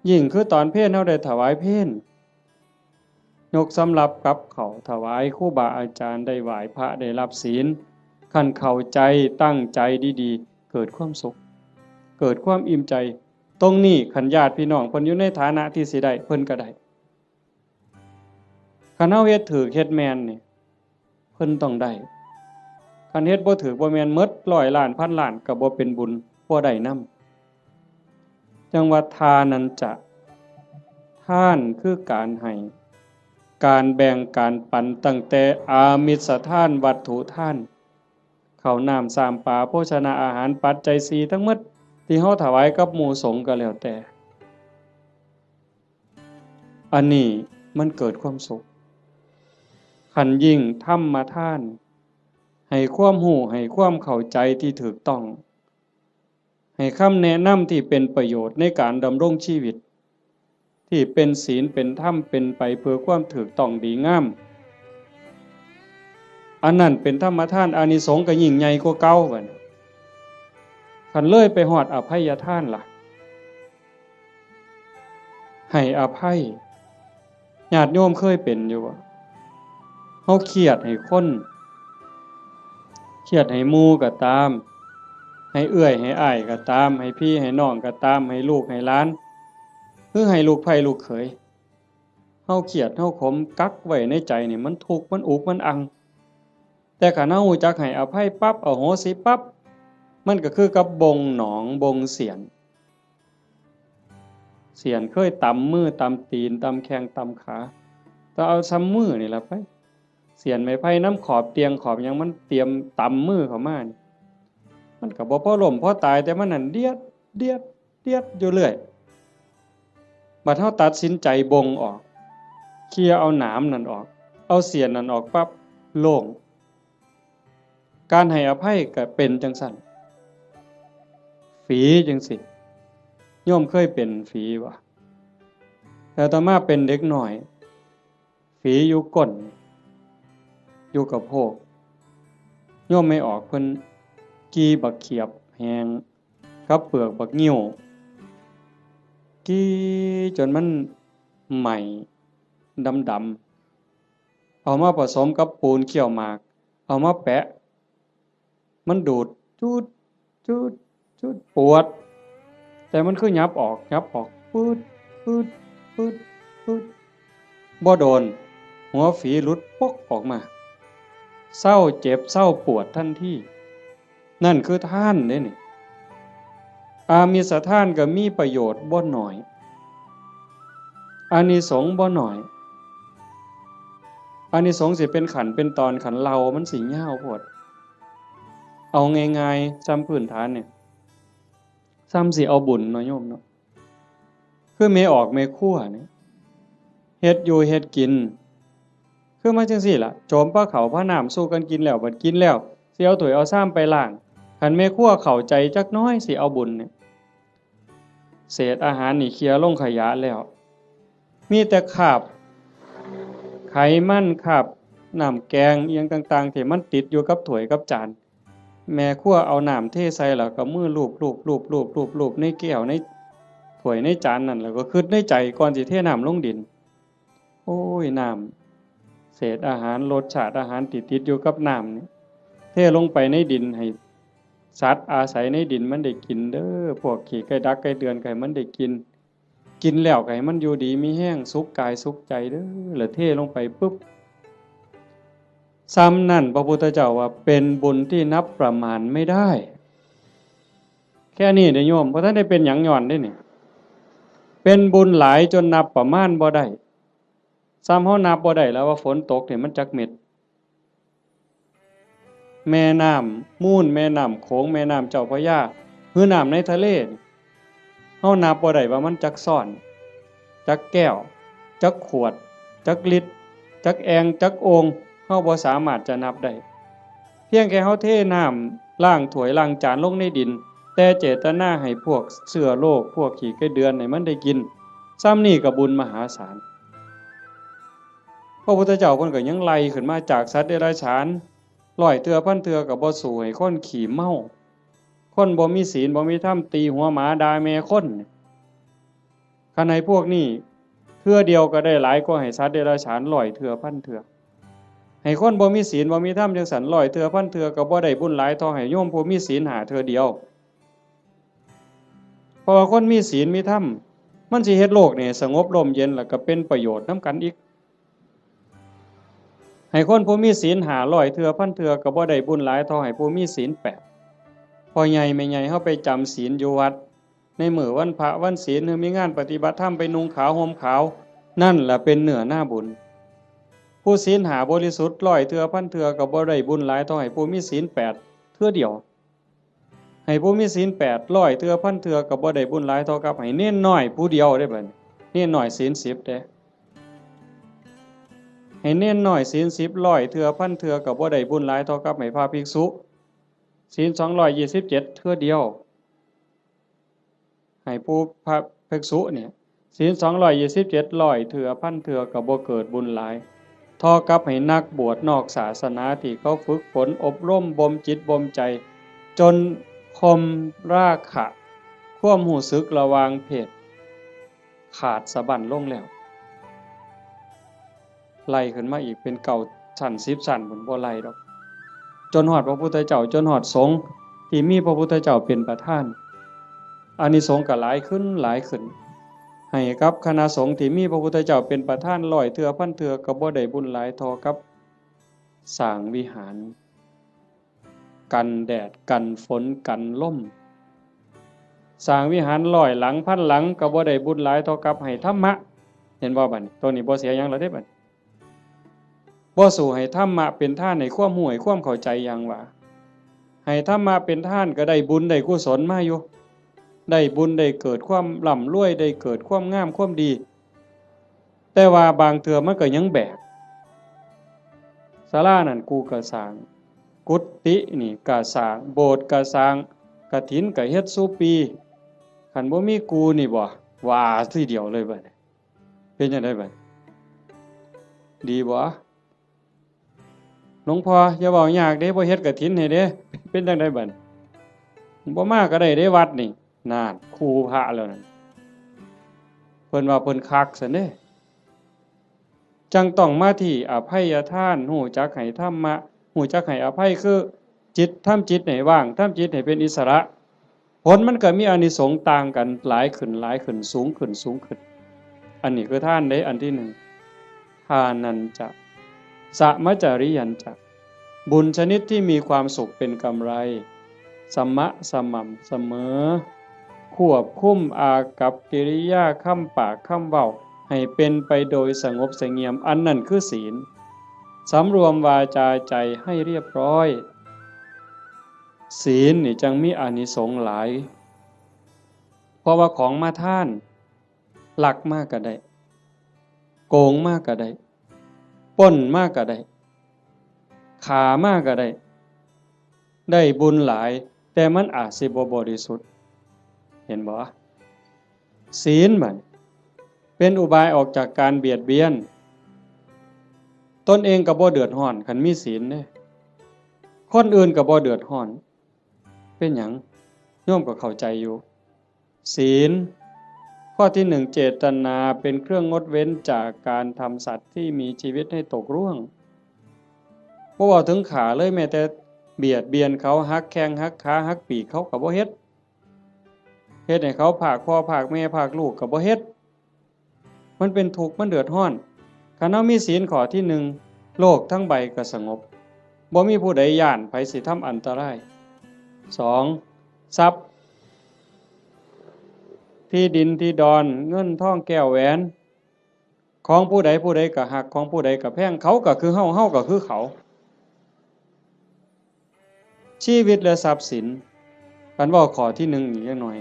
ยิ่งคือตอนเพลเฮาได้ถวายเพลยกสำรับกับเขาถวายครูบาอาจารย์ได้ไหว้พระได้รับศีลคันเข้าใจตั้งใจดีๆเกิดความสุขเกิดความอิ่มใจตรงนี้คันญาติพี่น้องเพิ่นอยู่ในฐานะที่สิได้เพิ่นก็ได้คันเฮาเฮ็ดถูกเฮ็ดแม่นนี่เพิ่นต้องได้คันเฮ็ดบ่ถูกบ่แม่นหมด100ล้านพันล้านก็บ่เป็นบุญบ่ได้นำจังว่าทานันจะท่านคือการให้การแบ่งการปันตั้งแต่อามิสทานวัตถุทานข้าวน้ำสามปลาโภชนาอาหารปัจจัย4ทั้งหมดที่เฮาถวายกับหมู่สงฆ์ก็แล้วแต่อันนี้มันเกิดความสุขคันยิ่งธรรมทานให้ความรู้ให้ความเข้าใจที่ถูกต้องให้คำแนะนำที่เป็นประโยชน์ในการดำรงชีวิตที่เป็นศีลเป็นธรรมเป็นไปเพื่อความถูกต้องดีงามอันนั้นเป็นธรรมทานอานิสงส์ก็ยิ่งใหญ่กว่าเก่าบัดคันเลยไปฮอดอภัยทานล่ะให้อภัยญาติโยมเคยเป็นอยู่บ่เฮาเครียดให้คนเครียดให้หมู่ก็ตามให้เอื้อยให้อ้ายก็ตามให้พี่ให้น้องก็ตามให้ลูกให้หลานหรือให้ลูกไผลูกเขยเฮาเครียดเฮาขมกักไว้ในใจนี่มันทุกข์มันอุกมันอังแต่คันเฮารู้จักให้อภัยปั๊บอโหสิปั๊บมันก็คือกับบงหนองบงเสียนเคยตำมือตำตีนตำแข้งตำขาก็เอาซ้ำมือนี่ล่ะไปเสียนไม้ไผ่น้ำขอบเตียงขอบหยังมันเตรียมตำมือเข้ามานี่มันก็บ่พอล้มพอตายแต่มันนั่นเดียดอยู่เรื่อยบัดเฮาตัดสินใจบงออกเคลียร์เอาหนามนั่นออกเอาเสียนนั่นออกปั๊บโล่งการให้อภัยก็เป็นจังซั่นฝีจังสิโยมเคยเป็นฝีบ่แต่ต่อมาเป็นเด็กน้อยฝีอยู่ก้นอยู่กับโพกโยมไม่ออกเพิ่นกีบักเขียบแหงกับเปลือกบักงิ้วกีจนมันใหม่ดำๆเอามาผสมกับปูนเคี่ยวหมากเอามาแปะมันดูดจูดปวดแต่มันคือยับออกปืดบ่โดนหัวฝีหลุดปกออกมาเศร้าเจ็บเศร้าปวดทันทีนั่นคือท่านเด้นี่อามิสทานก็มีประโยชน์บ่น้อยอานิสงส์บ่น้อย อานิสงส์สิเป็นขันเป็นตอนขันเรามันสิยาวโพดเอาง่ายๆซ้ำพื้นฐานเนี่ยซ้ำสิเอาบุญเนาะโยมเนาะคือแม่ออกแม่ครัวเนี่ยเฮ็ดอยู่เฮ็ดกินคือมาจังซี่ล่ะโจมปลาเขาพระน้ำสู้กันกินแล้วบัดกินแล้วสิเอาถ้วยเอาซ้ำไปล้างคันแม่ครัวเข้าใจจักน้อยสิเอาบุญเนี่ยเศษอาหารนี่เคลียร์ลงขยะแล้วมีแต่คราบไขมันคราบน้ำแกงเอียงต่างๆที่มันติดอยู่กับถ้วยกับจานแม่ครัวเอาน้ำเทใส่แล้วก็มือลูบในแก้วในถ้วยในจานนั่นแล้วก็คิดในใจก่อนสิเทน้ำลงดินโอ้ยน้ำเศษอาหารรสชาติอาหารติดอยู่กับน้ำนี่เทลงไปในดินให้สัตว์อาศัยในดินมันได้กินเด้อพวกขี้ไก่ดักไก่เดือนไก่มันได้กินแล้วไก่มันอยู่ดีมีแห้งสุขกายสุขใจเด้อแล้วเทลงไปปุ๊บซ้ำนั่นพระพุทธเจ้าว่าเป็นบุญที่นับประมาณไม่ได้แค่นี้เด้อโยมเพราะท่านได้เป็นหยังย้อนได้นี่เป็นบุญหลายจนนับประมาณบ่ได้ซ้ำเฮานับบ่ได้แล้วว่าฝนตกเนี่ยมันจักเม็ดแม่น้ำมูลแม่น้ำโขงแม่น้ำเจ้าพระยาหรือน้ำในทะเลเฮานับบ่ได้ว่ามันจักซ่อนจักแก้วจักขวดจักลิตรจักแองจักโองเฮาบ่สามารถจะนับได้เพียงแค่เฮาเทน้ำล้างถ้วยล้างจานลงในดินแต่เจตนาให้พวกเชื้อโรคพวกขี้ไก่เดือนให้มันได้กินซ้ำนี่ก็บุญมหาศาลพระพุทธเจ้าเพิ่นก็ยังไล่ขึ้นมาจากสัตว์เดรัจฉานร้อยเทื่อพันเทื่อก็บ่สู้ให้คนขี้เมาคนบ่มีศีลบ่มีธรรมตีหัวหมาด่าแม่คนคันให้พวกนี้เทื่อเดียวก็ได้หลายกว่าให้สัตว์เดรัจฉานร้อยเทื่อพันเทื่อให้คนบ่มีศีลบ่มีธรรมจังซั่นร้อยเทื่อพันเทื่อก็บ่ได้บุญหลายเท่าให้โยมผู้มีศีล5เทื่อเดียวเพราะว่าคนมีศีลมีธรรมมันสิเฮ็ดโลกนี่สงบร่มเย็นแล้วก็เป็นประโยชน์นำกันอีกให้คนผู้มีศีล500เทื่อพันเทื่อก็บ่ได้บุญหลายเท่าให้ผู้มีศีล8พอใหญ่แม่ใหญ่เฮาไปจำศีลอยู่วัดในมื้อวันพระวันศีลหรือมีงานปฏิบัติธรรมไปนุ่งขาวห่มขาวนั่นล่ะเป็นเนื้อหน้าบุญผู้ศีล5บริสุทธิ์100เทื่อพันเทื่อก็บ่ได้บุญหลายเท่าให้ผู้มีศีล8เทื่อเดียวให้ผู้มีศีล8 100เทื่อพันเทื่อก็บ่ได้บุญหลายเท่ากับให้เน้นน้อยผู้เดียวได้บัดนี้เน้นน้อยศีล10เด้ให้เน้นน้อยศีล10 100เทื่อพันเทื่อก็บ่ได้บุญหลายเท่ากับให้พระภิกษุศีล227เทื่อเดียวให้ผู้พระภิกษุเนี่ยศีล227 100เทื่อพันเทื่อก็บ่เกิดบุญหลายเท่ากับให้นักบวชนอกศาสนาที่เขาฝึกฝนอบรมบ่มจิตบ่มใจจนคมราคะความรู้สึกระหว่างเพศขาดสะบั้นลงแล้วไล่ขึ้นมาอีกเป็นเก่าชั้น10ชั้นพุ่นบ่ไล่ดอกจนฮอดพระพุทธเจ้าจนฮอดสงฆ์ที่มีพระพุทธเจ้าเป็นประธานอานิสงส์ก็หลายขึ้นให้กับคณะสงฆ์ที่มีพระพุทธเจ้าเป็นประธาน100เทื่อพันเทื่อก็บ่ได้บุญหลายเท่ากับสร้างวิหารกันแดดกันฝนกันลมสร้างวิหาร100หลังพันหลังก็บ่ได้บุญหลายเท่ากับให้ธรรมะเห็นบ่บัดนี้ตัวนี้บ่เสียหยังแล้วเด้บัดบ่สู้ให้ธรรมะเป็นทานให้ความรู้ให้ความเข้าใจอย่างว่าให้ธรรมะเป็นทานก็ได้บุญได้กุศลมาอยู่ได้บุญได้เกิดความร่ำรวยได้เกิดความงามความดีแต่ว่าบางเทื่อมันก็ยังแบกศาลานั่นกูก็สร้างกุฏินี่ก็สร้างโบสถ์ก็สร้างกฐินก็เฮ็ดซุปีคันบ่มีกูนี่บ่ว่าทีเดียวเลยบัดนี้เป็นจังได๋บัดดีบ่หลวงพ่ออย่าเว้ายากเด้บ่เฮ็ดกฐินให้เด้เป็นจังได๋บัดบ่มาก็ได้เด้วัดนี่นั่นครูพระแล้วนั่นเพิ่นว่าเพิ่นคักซั่นเด้จังต้องมาที่อภัยทานรู้จักให้ธรรมะรู้จักให้อภัยคือจิตทำจิตให้ว่างทำจิตให้เป็นอิสระผลมันก็มีอานิสงส์ต่างกันหลายขึ้นสูงขึ้นอันนี้คือทานได้อันที่1ทานันจะสัมมจริยันจะบุญชนิดที่มีความสุขเป็นกำไรสม่ำเสมอควบคุมอากัปกิริยาคำปากคำเว้าให้เป็นไปโดยสงบเสงี่ยมอันนั้นคือศีล สำรวมวาจาใจให้เรียบร้อยศีลนี่จังมีอานิสงส์หลายเพราะว่าของมาท่านลักมากก็ได้โกงมากก็ได้ปล้นมากก็ได้ฆ่ามากก็ได้ได้บุญหลายแต่มันอาจสิบ่บริสุทธิ์เห็นบ่ศีลมันเป็นอุบายออกจากการเบียดเบียนตนเองก็บ่เดือดร้อนคันมีศีลเด้คนอื่นก็บ่เดือดร้อนเป็นหยังโยมก็เข้าใจอยู่ศีลข้อที่1เจตนาเป็นเครื่องงดเว้นจากการทำสัตว์ที่มีชีวิตให้ตกร่วงบ่ว่าถึงขาเลยแม้แต่เบียดเบียนเขาหักแข้งหักขาหักปีกเขาก็บ่เฮ็ดให้เขาผากพ่อผากแม่ผากลูกก็บ่เฮ็ดมันเป็นทุกข์มันเดือดร้อนคันเฮามีศีลข้อที่1โลกทั้งใบก็สงบบ่มีผู้ใดย้านไผสิทำอันตราย2ทรัพย์ที่ดินที่ดอนเงินทองแก้วแหวนของผู้ใดผู้ใดก็หักของผู้ใดก็แพงเขาก็คือเฮาเฮาก็คือเขาชีวิตและทรัพย์สินกันว่าข้อที่1อีกจักหน่อย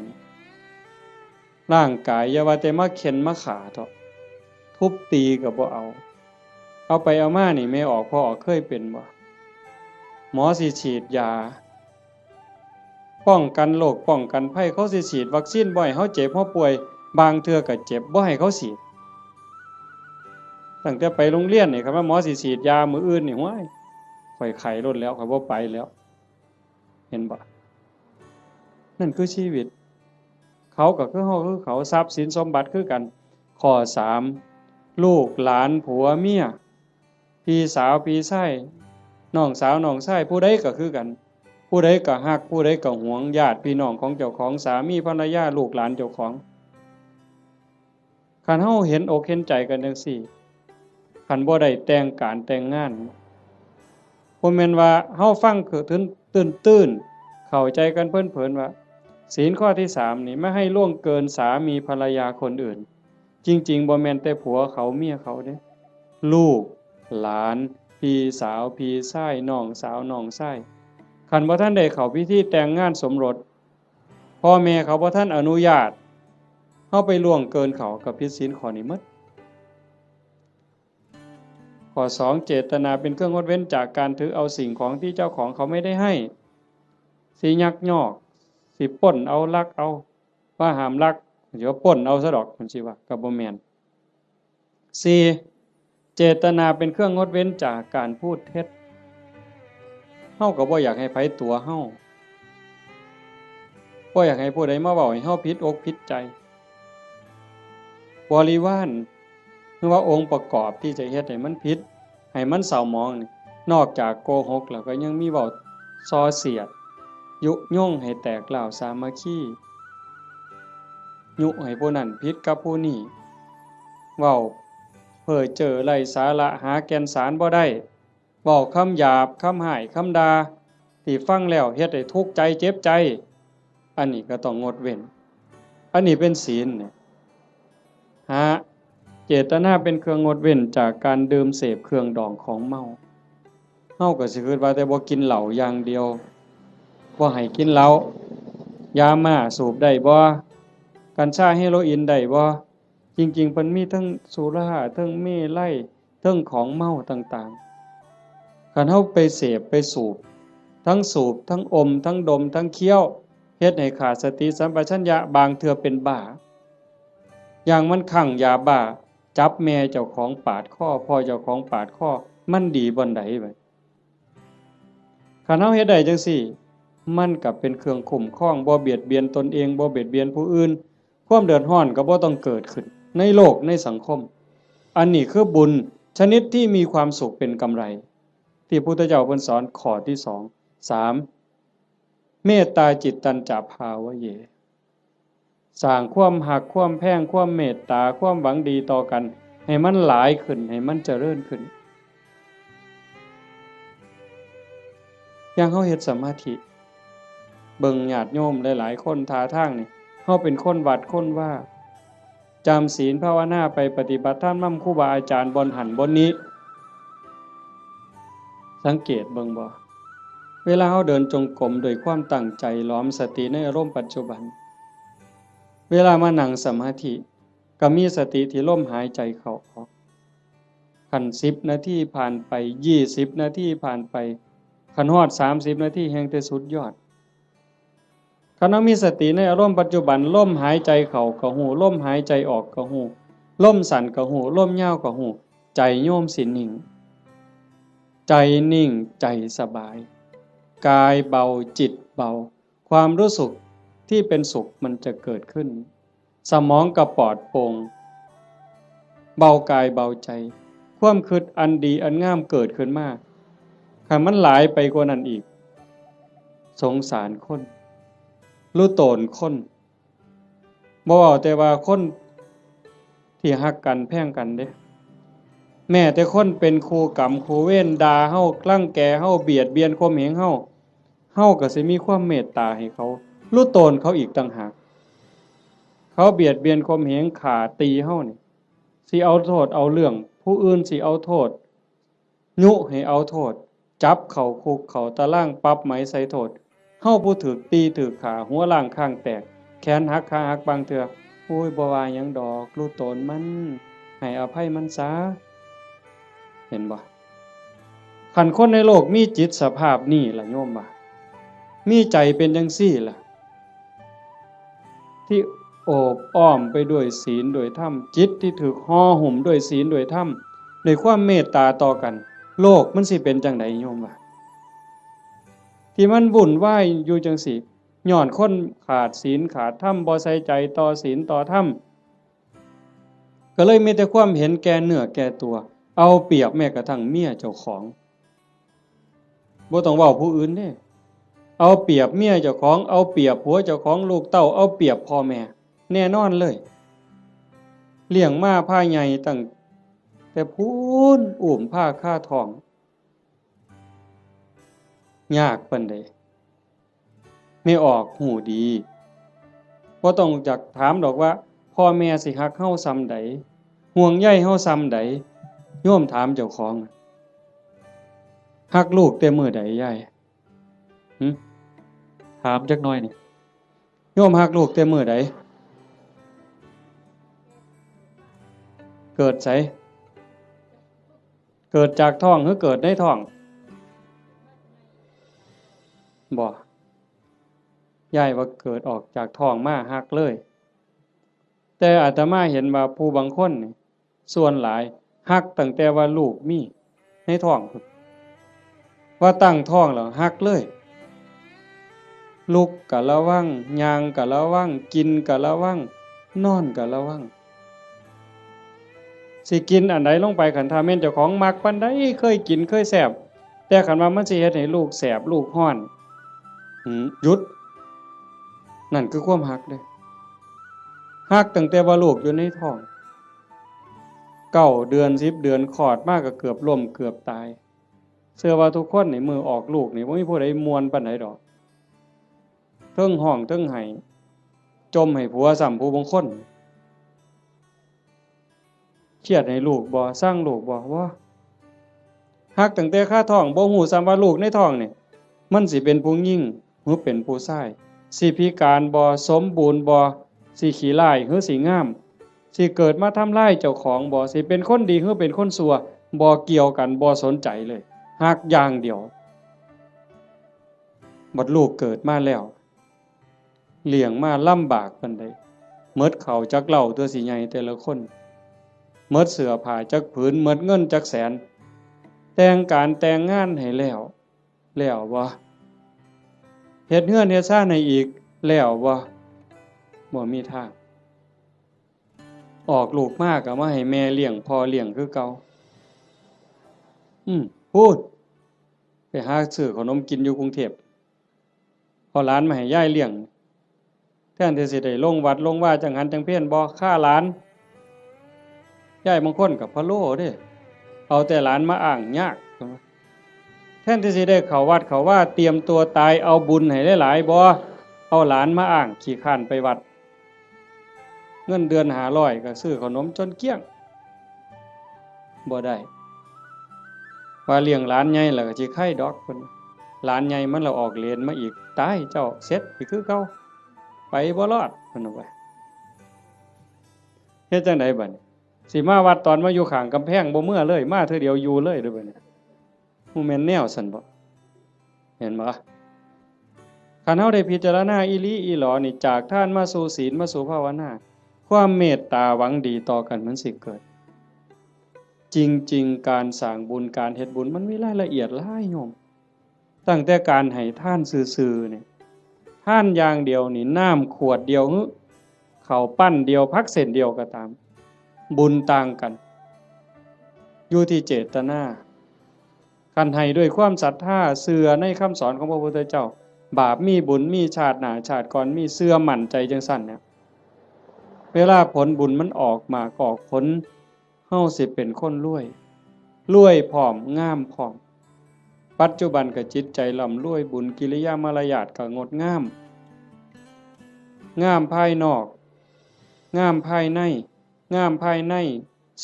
ร่างกายอย่าว่าแต่มาเข็นมาขาเถาะทุบตีก็บ่เอาไปเอามานี่ไม่ออกพอออกเคยเป็นบ่หมอสิฉีดยาป้องกันโรคป้องกันภัยเขาสิฉีดวัคซีนบ่ให้เฮาเจ็บเฮาป่วยบางเทื่อก็เจ็บบ่ให้เขาฉีดตั้งแต่ไปโรงเรียนนี่ครับว่าหมอสิฉีดยามื้ออื่นนี่ห้วยข่อยไข้ลดแล้วข่อยบ่ไปแล้วเห็นบ่นั่นคือชีวิตเขาก็คือเฮาคือเขาทรัพย์สินสมบัติคือกันข้อ3ลูกหลานผัวเมียพี่สาวพี่ชายน้องสาวน้องชายผู้ใดก็คือกันผู้ใดก็ฮักผู้ใดก็หวงญาติพี่น้องของเจ้าของสามีภรรยาลูกหลานเจ้าของคันเฮาเห็นอกเห็นใจกันจังซี่คันบ่ได้แต่งการแต่งงานบ่แม่นว่าเฮาฟังคือตื้นๆเข้าใจกันเพิ่นๆว่าศีลข้อที่3นี่ไม่ให้ล่วงเกินสามีภรรยาคนอื่นจริงๆบ่แม่นแต่ผัวเขาเมียเขาเด้ลูกหลานพี่สาวพี่ชายน้องสาวน้องชายคันบ่ทันได้เข้าพิธีแต่งงานสมรสพ่อแม่เขาบ่ทันอนุญาตเฮาไปล่วงเกินเขาก็ผิดศีลข้อนี้หมดข้อ2เจตนาเป็นเครื่องงดเว้นจากการถือเอาสิ่งของที่เจ้าของเขาไม่ได้ให้สิยักยอกสิปล้นเอาลักเอาว่าห้ามลักเดี๋ยวปล้นเอาซะดอกมันสิว่าก็บ่แม่น4เจตนาเป็นเครื่องงดเว้นจากการพูดเท็จเฮาก็บ่อยากให้ไผตัวเฮาบ่อยากให้ผู้ใดมาเว้าให้เฮาผิดอกผิดใจบริวารคือว่าองค์ประกอบที่จะเฮ็ดให้มันผิดให้มันเศร้าหมองนี่นอกจากโกหกแล้วก็ยังมีเว้าส่อเสียดยุยงให้แตกร้าวสามัคคียุให้ผู้นั้นผิดกับผู้นี้เว้าเพ้อเจ้อไร้สาระหาแก่นสารบ่ได้เว้าคำหยาบคำห้ายคำด่าที่ฟังแล้วเฮ็ดให้ทุกข์ใจเจ็บใจอันนี้ก็ต้องงดเว้นอันนี้เป็นศีลเนี่ยเจตนาเป็นเครื่องงดเว้นจากการดื่มเสพเครื่องดองของเมาเฮาก็สิคิดว่าแต่บ่กินเหล้าอย่างเดียวบ่ให้กินเหล้ายาม่าสูบได้บ่กัญชาเฮโรอีนได้บ่จริงๆเพิ่นมีทั้งสุราทั้งเมลัยทั้งของเมาต่างๆคันเฮาไปเสพไปสูบทั้งอมทั้งดมทั้งเคี้ยวเฮ็ดให้ขาดสติสัมปชัญญะบางเทื่อเป็นบ้าอย่างมันคั่งยาบ้าจับแม่เจ้าของปาดคอพ่อเจ้าของปาดคอมันดีบ่ใดบัดคันเฮาเฮ็ดได้จังซี่มันก็เป็นเครื่องคุ้มครองบ่เบียดเบียนตนเองบ่เบียดเบียนผู้อื่นความเดือดร้อนก็บ่ต้องเกิดขึ้นในโลกในสังคมอันนี้คือบุญชนิดที่มีความสุขเป็นกำไรที่พุทธเจ้าเพิ่นสอนข้อที่2 3เมตตาจิตตัญจภาวะเยสร้างความหักความแพงความเมตตาความหวังดีต่อกันให้มันหลายขึ้นให้มันเจริญขึ้นอย่างเฮาเฮ็ดสมาธิเบิ่งญาติโยมหลายๆคนท่าทางนี่เฮาเป็นคนวัดคนว่าจำศีลภาวนาไปปฏิบัติธรรมนำครูบาอาจารย์บนหันบนนี้ สังเกตเบิ่งบ่เวลาเราเดินจงกรมโดยความตั้งใจล้อมสติในอารมณ์ปัจจุบันเวลามานั่งสมาธิก็มีสติที่ลมหายใจเข้าออกคัน10นาทีผ่านไป20นาทีผ่านไปคันฮอด30นาทีแห่งแต่สุดยอดคันเรามีสติในอารมณ์ปัจจุบันลมหายใจเข้าก็ฮู้ลมหายใจออกก็ฮู้ลมสั้นก็ฮู้ลมยาวก็ฮู้ใจโยมสินิ่งใจนิ่งใจสบายกายเบาจิตเบาความรู้สึกที่เป็นสุขมันจะเกิดขึ้นสมองก็ปลอดโปร่งเบากายเบาใจความคิดอันดีอันงามเกิดขึ้นมาคันมันหลายไปกว่านั้นอีกสงสารคนรู้โตนคนบ่เว้าแต่ว่าคนที่ฮักกันแพงกันเด้แม้แต่คนเป็นครูกรรมครูเวรด่าเฮากลั่งแกเฮาเบียดเบียนข่มเหงเฮาก็สิมีความเมตตาให้เขารู้โตนเขาอีกต่างหากเขาเบียดเบียนข่มเหงฆ่าตีเฮานี่สิเอาโทษเอาเรื่องผู้อื่นสิเอาโทษยุให้เอาโทษจับเข้าคุกเข้าตารางปรับไหมใส่โทษเฮาผู้ถูกตีถูกฆ่าหัวล้างข้างแตกแขนหักขาหักบางเทื่อโอ้ยบ่ว่าหยังดอกรู้โตนมันให้อภัยมันซะเห็นบ่คันคนในโลกมีจิตสภาพนี้ล่ะโยมว่ามีใจเป็นจังซี่ล่ะที่โอบอ้อมไปด้วยศีลด้วยธรรมจิตที่ถูกห่อหุ้มด้วยศีลด้วยธรรมด้วยความเมตตาต่อกันโลกมันสิเป็นจังไดโยมว่าที่มันวุ่นวายอยู่จังซี่ย้อนคนขาดศีลขาดธรรมบ่ใส่ใจต่อศีลต่อธรรมก็เลยมีแต่ความเห็นแก่เนื้อแก่ตัวเอาเปรียบแม้กระทั่งเมียเจ้าของบ่ต้องเว้าผู้อื่นเด้เอาเปรียบเมียเจ้าของเอาเปรียบผัวเจ้าของลูกเต้าเอาเปรียบพ่อแม่แน่นอนเลยเลี้ยงมาพาใหญ่ตั้งแต่พูนอุ้มผ้าค่าท้องยากปานใดไม่ออกหูดีบ่ต้องจักถามดอกว่าพ่อแม่สิฮักเฮาส่ำใดห่วงใยเฮาส่ำใดโยมถามเจ้าของฮักลูกแต่มื้อใดยายถามจักหน่อยนี่โยมฮักลูกแต่มื้อใดเกิดไสเกิดจากท้องหรือเกิดในท้องบ่ยายว่าเกิดออกจากท้องมาฮักเลยแต่อาตมาเห็นว่าผู้บางคนนี่ส่วนหลายฮักตั้งแต่ว่าลูกมีในท้องว่าตั้งท้องแล้วฮักเลยลุกก็ระวังย่างก็ระวังกินก็ระวังนอนก็ระวังสิกินอันใดลงไปคันถ้าแม่นเจ้าของมักปานใดเคยกินเคยแซ่บแต่คันว่ามันสิเฮ็ดให้ลูกแสบลูกร้อนหยุดนั่นคือความฮักเด้ฮักตั้งแต่ว่าลูกอยู่ในท้อง9เดือน10เดือนคลอดมาก็เกือบล้มเกือบตายเชื่อว่าทุกคนนี่มือออกลูกนี่บ่มีผู้ใดม่วนปานใดดอกเทิงห้องเทิงไห้จมให้ผัวซ้ำผู้บางคนเครียดให้ลูกบ่สร้างลูกบ่ว่าฮักตั้งแต่คาท้องบ่ฮู้ซ้ำว่าลูกในท้องนี่มันสิเป็นผู้หญิงหรือเป็นผู้ชายสิพิการบ่สมบูรณ์บ่สิขี้ร้ายหรือสิงามสิเกิดมาทำร้ายเจ้าของบ่สิเป็นคนดีหรือเป็นคนชั่วบ่เกี่ยวกันบ่สนใจเลยฮักอย่างเดียวบัดลูกเกิดมาแล้วเลี้ยงมาลำบากปานใดหมดข้าวจักเหล้าตัวสิใหญ่แต่ละคนหมดเสื้อผ้าจักผืนหมดเงินจักแสนแต่งการแต่งงานให้แล้วบ่เฮ็ดเฮือนเฮ็ดซ่านให้อีกแล้วบ่มีทางออกลูกมาก็มาให้แม่เลี้ยงพ่อเลี้ยงคือเก่าพูดไปหาซื้อขนมกินอยู่กรุงเทพพอหลานมาให้ยายเลี้ยงแทนที่สิได้ลงวัดลงว่าจังหันจังเพี้ยนบ่ค่าหลานยายบางคนก็พะโล้เด้เอาแต่หลานมาอ้างยากแทนที่สิได้เข้าวัดเข้าว่าเตรียมตัวตายเอาบุญให้หลายๆบ่เอาหลานมาอ้างขี้คร้านไปวัดเงินเดือน500ก็ซื้อขนมจนเกลี้ยงบ่ได้ ว่าเลี้ยงหลานใหญ่แล้วก็สิไข่ดอกเพิ่นหลานใหญ่มันละออกเรียนมาอีกตายเจ้าเสร็จอีกคือเก่าไปบ่รอดเพิ่นว่าเฮ็ดจังไดบัดนี้สิมาวัดตอนมาอยู่ข้างกำแพงบ่เมื่อเลยมาเทื่อเดียวอยู่เลยเด้อบัดนี้บ่แม่นแนวซั่นบ่เห็นบ่คันเฮาได้พิจารณาอีหลีอีหลอนี่จากทานมาสู่ศีลมาสู่ภาวนาความเมตตาหวังดีต่อกันมันสิเกิดจริงๆการสร้างบุญการเฮ็ดบุญมันมีรายละเอียดหลายโยมตั้งแต่การให้ทานซื่อๆนี่ทานอย่างเดียวนี่น้ำขวดเดียวข้าวปั้นเดียวผักเส้นเดียวก็ตามบุญต่างกันอยู่ที่เจตนาคันให้ด้วยความศรัทธาเชื่อในคำสอนของพระพุทธเจ้าบาปมีบุญมีชาติหน้าชาติก่อนมีเชื่อมั่นใจจังซั่นเนี่ยเวลาผลบุญมันออกมาออกผลเฮาสิเป็นคนรวยพร้อมงามพร้อมปัจจุบันก็จิตใจร่ำรวยบุญกิริยามารยาทก็งดงามงามภายนอกงามภายในงามภายใน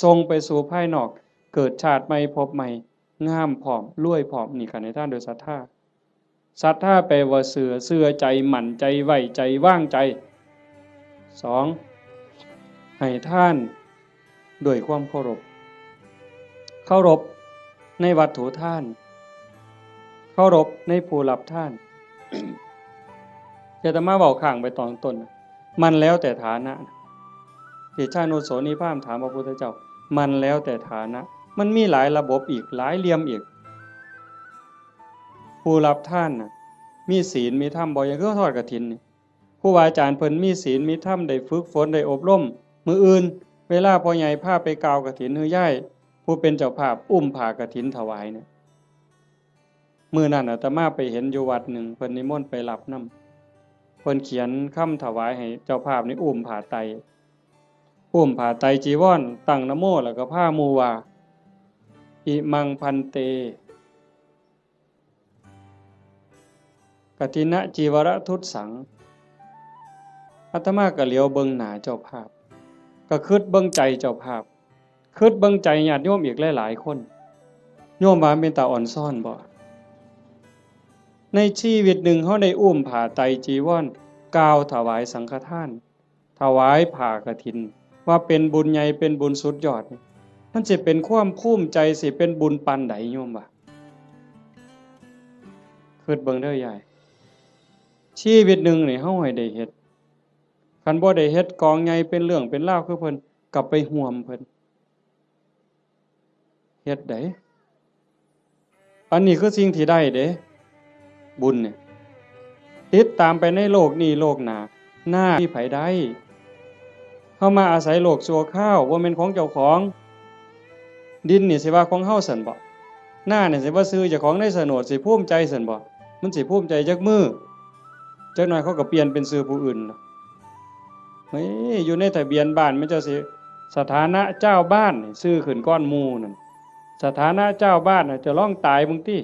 ทรงไปสู่ภายนอกเกิดชาติใหม่พบใหม่งามพร้อมรวยพร้อมนี่กันในท่านโดยศรัทธาแปลว่าเชื่อใจหมั่นใจไว้ใจว่างใจ2ให้ท่านด้วยความเคารพในวัตถุท่านเคารพในผู้รับท่าน อาตมาบอกข้างไปตอนต้นมันแล้วแต่ฐานะที่ชาโนโสนิพามถามพระพุทธเจ้ามันแล้วแต่ฐานะมันมีหลายระบบอีกหลายเหลี่ยมอีกผู้รับท่านน่ะมีศีลมีธรรมบ่อย่างคือทอดกฐินนี่ครูบาอาจารย์เพิ่นมีศีลมีธรรมได้ฝึกฝนได้อบรมมื้ออื่นเวลาพ่อใหญ่พาไปกล่าวกฐินฮือย่ายผู้เป็นเจ้าภาพอุ้มผ้ากฐินถวายเนี่ยมื้อนั้นอาตมาไปเห็นอยู่วัดหนึ่งเพิ่นนิมนต์ไปรับนำเพิ่นเขียนคำถวายให้เจ้าภาพนี่อุ้มผ้าไตรจีวรตั้งนะโมแล้วก็พาหมู่ว่าอิมังพันเตกฐินะจีวรทุตสังอาตมาก็เหลียวเบิ่งหน้าเจ้าภาพก็คิดเบิ่งใจเจ้าภาพคิดเบิ่งใจญาติโยมอีกหลายๆคนโยมว่าเป็นตาอ่อนซ่อนบ่ในชีวิตหนึ่งเฮาได้อุ้มผ้าไตรจีวรกล่าวถวายสังฆทานถวายผ้ากฐินว่าเป็นบุญใหญ่เป็นบุญสุดยอดมันสิเป็นความภูมิใจสิเป็นบุญปานใดโยมว่าคิดเบิ่งเด้อยายชีวิตหนึ่งนี่เฮาให้ได้เฮ็ดคันบ่ได้เฮ็ดกองใหญ่เป็นเรื่องเป็นราวคือเพิ่นกลับไปห่วมเพิ่นเฮ็ดได้อันนี้คือสิ่งที่ได้เด้บุญเนี่ยติดตามไปในโลกนี้โลกหน้าหน้าที่ไผได้เฮามาอาศัยโลกชั่วคราวบ่แม่นของเจ้าของดินนี่สิว่าของเฮาซั่นบ่หน้านี่สิว่าซื้อเจ้าของในโฉนดสิภูมิใจซั่นบ่มันสิภูมิใจจักมื้อจักหน่อยเขาก็เปลี่ยนเป็นชื่อผู้อื่นเฮ้ยอยู่ในทะเบียนบ้านมันจะสิสถานะเจ้าบ้านนี่ชื่อขึ้นก้อนหมู่นั่นสถานะเจ้าบ้านน่ะจะร้องตายบางที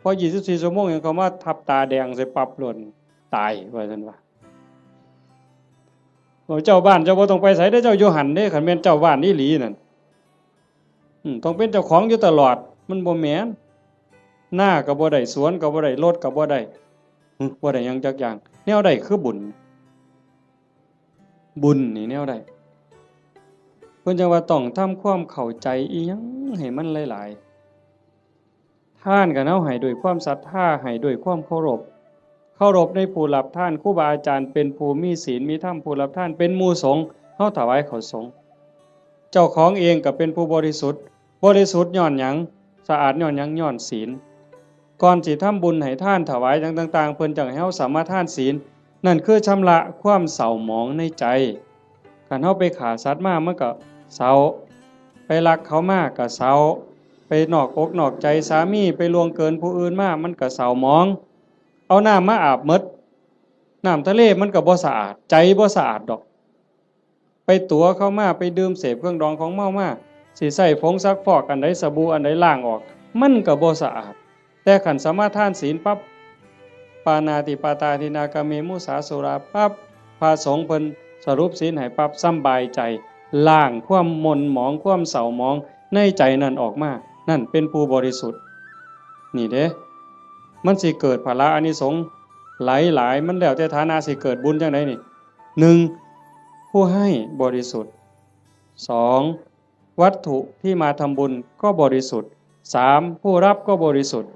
พอ24ชั่วโมงยังเขามาทับตาแดงใส่ปรับหล่นตายว่าซั่นว่าเจ้าบ้านเจ้าบ่ต้องไปไสเด้อเจ้าอยู่หั่นเด้คันแม่นเจ้าบ้านอีหลีนั่นต้องเป็นเจ้าของอยู่ตลอดมันบ่แม่นหน้าก็บ่ได้สวนก็บ่ได้รถก็บ่ได้บ่ได้หยังจักอย่างแนวใดคือบุญนี่แนวใดเพิ่นจังว่าต้องทำความเข้าใจอีหยังให้มันหลายๆท่านก็เฮาให้ด้วยความศรัทธาให้ด้วยความเคารพในผู้รับท่านครูบาอาจารย์เป็นผู้มีศีลมีธรรมผู้รับท่านเป็นหมู่สงฆ์เฮาถวายเขาสงฆ์เจ้าของเองก็เป็นผู้บริสุทธิ์ย้อนหยังสะอาดย้อนหยังย้อนศีลก่อนสิทำบุญให้ท่านถวายต่างๆเพิ่นจังให้เฮาสามารถทานศีลนั่นคือชำระความเศร้าหมองในใจคันเฮาไปฆ่าสัตว์มามันก็เศร้าไปลักเขามาก็เศร้าไปนอกอกนอกใจสามีไปล่วงเกินผู้อื่นมามันก็เศร้าหมองเอาน้ำมาอาบหมดน้ำทะเลมันก็บ่สะอาดใจบ่สะอาดดอกไปตัวเข้ามาไปดื่มเสพเครื่องดองของเมามาสิใส่ผงซักฟอกอันใดสบู่อันใดล้างออกมันก็บ่สะอาดแต่ขันสามารถทานศีลปั๊บปานาติปาตาทินากาเมมุสาสุราปั๊บพระสงฆ์เพิ่นสรุปศีลให้ปั๊บสำบายใจล้างความหม่นหมองความเศร้าหมองในใจนั่นออกมา นั่นเป็นผู้บริสุทธิ์นี่เด้มันสิเกิดพละอานิสงส์หลายมันแล้วแต่ฐานะสิเกิดบุญจังไดนี่1ผู้ให้บริสุทธิ์2วัตถุที่มาทำบุญก็บริสุทธิ์3ผู้รับก็บริสุทธิ์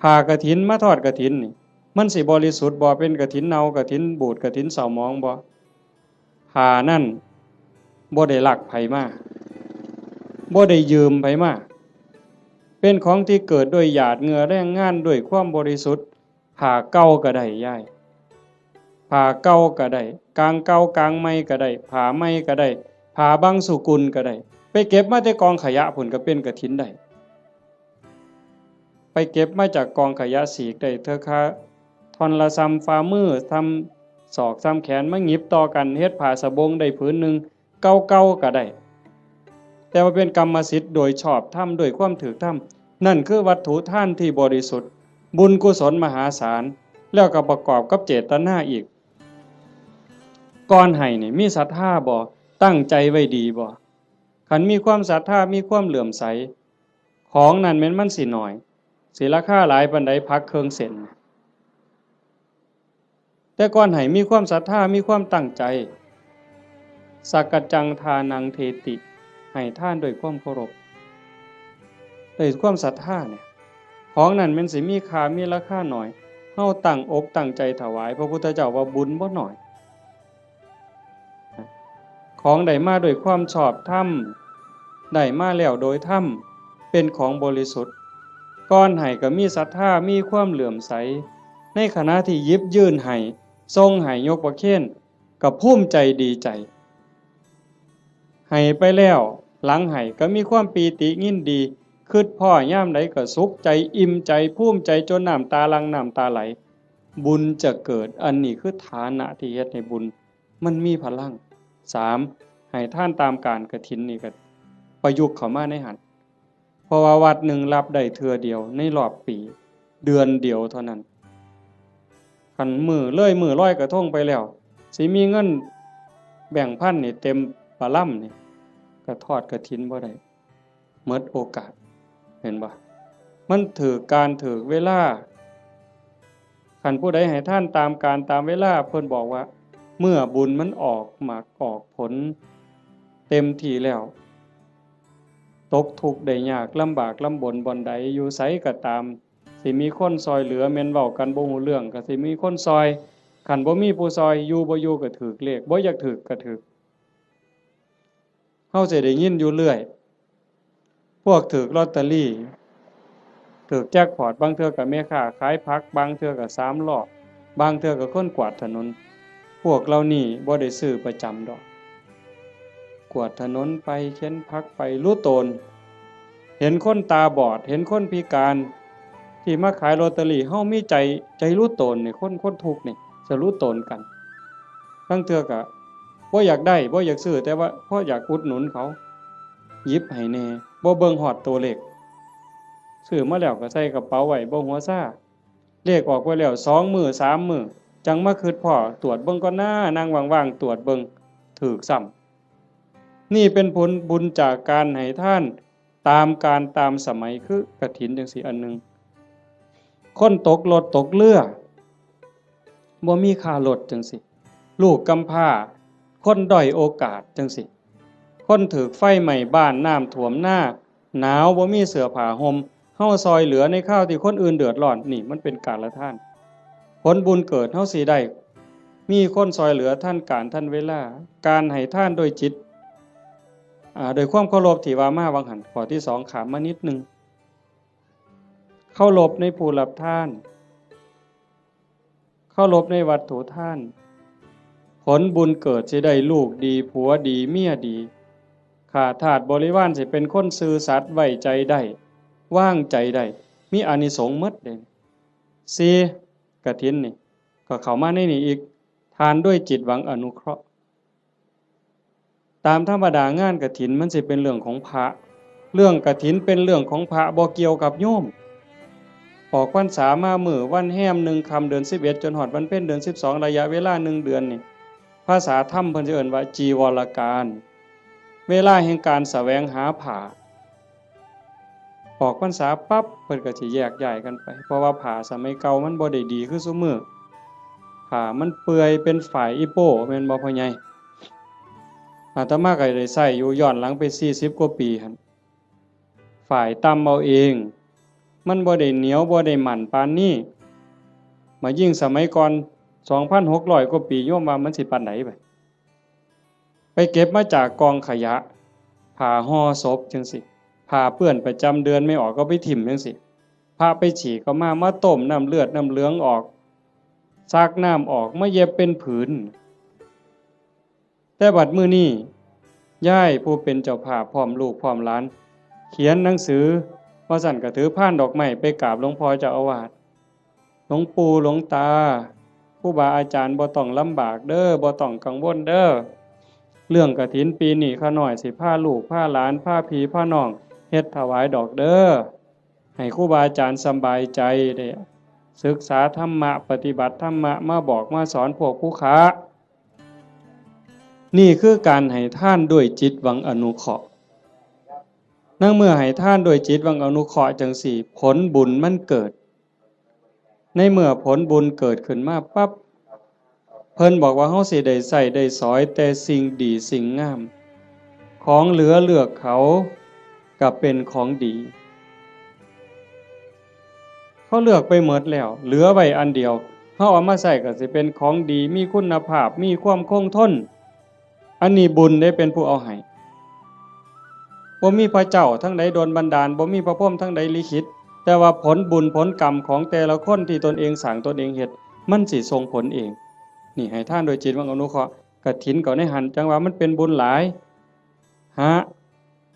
ผ่ากฐินมาทอดกฐินนี่มันสิบริสุทธิ์บ่เป็นกฐินเนากฐินบูดกฐินเศร้าหมองบ่ผ่านั่นบ่ได้ลักไผมาบ่ได้ยืมไผมาเป็นของที่เกิดด้วยหยาดเหงื่อแรงงานด้วยความบริสุทธิ์ผ่าเก่าก็ได้ย่ายผ่าเก่าก็ได้กางเก่ากางใหม่ก็ได้ผ่าใหม่ก็ได้ผ่าบางสุกุลก็ได้ไปเก็บมาแต่กองขยะพุ่นก็เป็นกฐินได้ไปเก็บมาจากกองขยะสีกได้เถอะค่ะท่อนละซ้ำฝ่ามือทำศอกซ้ำแขนมาหงิบต่อกันเฮ็ดผ้าสบงได้ผืนหนึ่งเก่าๆก็ได้แต่ว่าเป็นกรรมสิทธิ์โดยชอบธรรมโดยความถูกธรรมนั่นคือวัตถุทานที่บริสุทธิ์บุญกุศลมหาศาลแล้วก็ประกอบกับเจตนาอีกก่อนให้นี่มีศรัทธาบ่ตั้งใจไว้ดีบ่คันมีความศรัทธามีความเหลื่อมใสของนั้นแม้นมันสิน้อยสิราคาหลายปานใดพักเครื่องเส้นแต่ก่อนให้มีความศรัทธามีความตั้งใจสักกจังทานังเทติให้ท่านด้วยความเคารพด้วยความศรัทธาเนี่ยของนั้นมันสิมีค่ามีราคาหน่อยเฮาตั้งอกตั้งใจถวายพระพุทธเจ้าว่าบุญบ่น้อยของได้มาด้วยความชอบธรรมได้มาแล้วโดยธรรมเป็นของบริสุทธิ์ก่อนให้ก็มีศรัทธามีความเหลื่อมใสในขณะที่ยิบยื่นให้ทรงให้ยกประเคนก็ภูมิใจดีใจให้ไปแล้วหลังให้ก็มีความปีติยินดีคิดพ่อย่ามใดก็สุขใจอิ่มใจภูมิใจจนน้ำตาหลั่งน้ำตาไหลบุญจะเกิดอันนี้คือฐานะที่เฮ็ดให้บุญมันมีพลัง3ให้ท่านตามการกฐินนี่ก็ประยุกต์เข้ามาในหันเพราะว่าวัดหนึ่งรับได้เทื่อเดียวในรอบปีเดือนเดียวเท่านั้นคันมือร้อยกระทงไปแล้วสิมีเงินแบ่งพันนี่เต็มปะล่ำนี่ก็ทอดกฐินบ่ได้หมดโอกาสเห็นบ่มันถือการถือเวลาคันผู้ใดให้ท่านตามการตามเวลาเพิ่นบอกว่าเมื่อบุญมันออกหมากออกผลเต็มที่แล้วตกทุกข์ได้ยากลำบากลำบนบ่อนใดอยู่ไสก็ตามสิมีคนซอยเหลือแม่นเว้ากันบ่ฮู้เรื่องก็สิมีคนซอยคันบ่มีผู้ซอยอยู่บ่อยู่ก็ถูกเลขบ่อยากถูกก็ถูกเฮาสิได้ยินอยู่เรื่อยพวกถูกลอตเตอรี่ถูกแจ็คพอตบางเทื่อก็แม่ค้าขายผักบางเทื่อก็3ล้อบางเทื่อก็คนกวาดถนนพวกเรานี่บ่ได้ซื้อประจำดอกกวาดถนนไปเข็นผักไปรู้ตนเห็นคนตาบอดเห็นคนพิการที่มาขายลอตเตอรี่เฮามีใจรู้ตนนี่คนทุกข์นี่จะรู้ตนกันบางเทื่อก็บ่อยากได้บ่อยากซื้อแต่ว่าเพราะอยากอุดหนุนเขาหยิบให้แน่บ่เบิ่งฮอดตัวเลขซื้อมาแล้วก็ใส่กระเป๋าไว้บ่หัวซ่าเลขออกไว้แล้ว2มื้อ3มื้อจังมาคิดพ้อตรวจเบิ่งก่อนนะนั่งว่างๆตรวจเบิ่งถูกซ้ำนี่เป็นผลบุญจากการให้ท่านตามการตามสมัยคือกฐินจังซี่อันนึงคนตกรถตกเรือบ่มีค่ารถจังซี่ลูกกำพร้าคนด้อยโอกาสจังซี่คนถูกไฟไหม้บ้านน้ำท่วมหน้าหนาวบ่มีเสื้อผ้าห่มเฮาซอยเหลือในข้าวที่คนอื่นเดือดร้อนนี่มันเป็นการละท่านผลบุญเกิดเฮาสิได้มีคนซอยเหลือท่านการท่านเวลาการให้ท่านโดยจิตโดยความเคารพที่ว่ามาวังหันข้อที่2ขามมานิดนึงเคารพในผู้รับทานเคารพในวัตถุทานผลบุญเกิดสิได้ลูกดีผัวดีเมียดีข้าทาสบริวารสิเป็นคนซื่อสัตย์ไว้ใจได้วางใจได้มีอานิสงส์หมดเด้4กฐินนี่ก็เข้ามาในนี้อีกทานด้วยจิตหวังอนุเคราะห์ตามธรรมดางานกฐินมันสิเป็นเรื่องของพระเรื่องกฐินเป็นเรื่องของพระบ่เกี่ยวกับโยมออกพรรษามามื้อวันแฮม1ค่ำเดือน11จนฮอดวันเพ็ญเดือน12ระยะเวลา1เดือนนี่ภาษาธรรมเพิ่นสิเอิ้นว่าจีวรการเวลาแห่งการแสวงหาผ้า ออกพรรษาปั๊บเพิ่นก็สิแยกย้ายกันไปเพราะว่าผ้าสมัยเก่ามันบ่ได้ดีคือซุมื้อผ้ามันเปื่อยเป็นฝ่ายอีโป้แม่นบ่พ่อใหญ่อาตมาก็ได้ใช้อยู่ย้อนหลังไป40กว่าปีหั่นฝ่ายตำเอาเองมันบ่ได้เหนียวบ่ได้หมั่นปานนี้มายิ่งสมัยก่อน 2,600 กว่าปีโยมว่ามันสิปานไหนไปเก็บมาจากกองขยะผ้าห่อศพจังสิผ้าเปื้อนประจำเดือนไม่ออกก็ไปถิ่มจังสิผ้าไปฉีกก็มาต้มน้ำเลือดน้ำเหลืองออกซักน้ำออกมาเย็บเป็นผืนแต่บัดมื้อนี้ย่ายผู้เป็นเจ้าภาพพร้อมลูกพร้อมหลานเขียนหนังสือว่าสั่นก็ถือพานดอกไม้ไปกราบหลวงพ่อเจ้าอาวาสหลวงปู่หลวงตาผู้บาอาจารย์บ่ต้องลำบากเด้อบ่ต้องกังวลเด้อเรื่องกฐินปีนี้ข้าน้อยสิพาลูกพาหลานพาพี่พาน้องเฮ็ดถวายดอกเด้อให้ครูบาอาจารย์สบายใจได้ศึกษาธรรมะปฏิบัติธรรมะมาบอกมาสอนพวกผู้ค้านี่คือการให้ทานด้วยจิตหวังอนุเคราะห์นั่งเมื่อให้ทานด้วยจิตหวังอนุเคราะห์จังสี่ผลบุญมันเกิดในเมื่อผลบุญเกิดขึ้นมาปั๊บเพิ่นบอกว่าเฮาสิได้ใช้ได้สอยแต่สิ่งดีสิ่งงามของเหลือเลือกเขาก็เป็นของดีเขาเลือกไปหมดแล้วเหลือไว้อันเดียวเฮาเอามาใช้ก็สิเป็นของดีมีคุณภาพมีความคงทนอันนี้บุญได้เป็นผู้เอาให้บ่มีพระเจ้าทั้งใดโดนบันดาลบ่มีพระพรหมทั้งใดลิขิตแต่ว่าผลบุญผลกรรมของแต่ละคนที่ตนเองสร้างตนเองเฮ็ดมันสิส่งผลเองนี่ให้ทานโดยจิตหวังอนุเคราะห์กฐินก็ในหันจังว่ามันเป็นบุญหลาย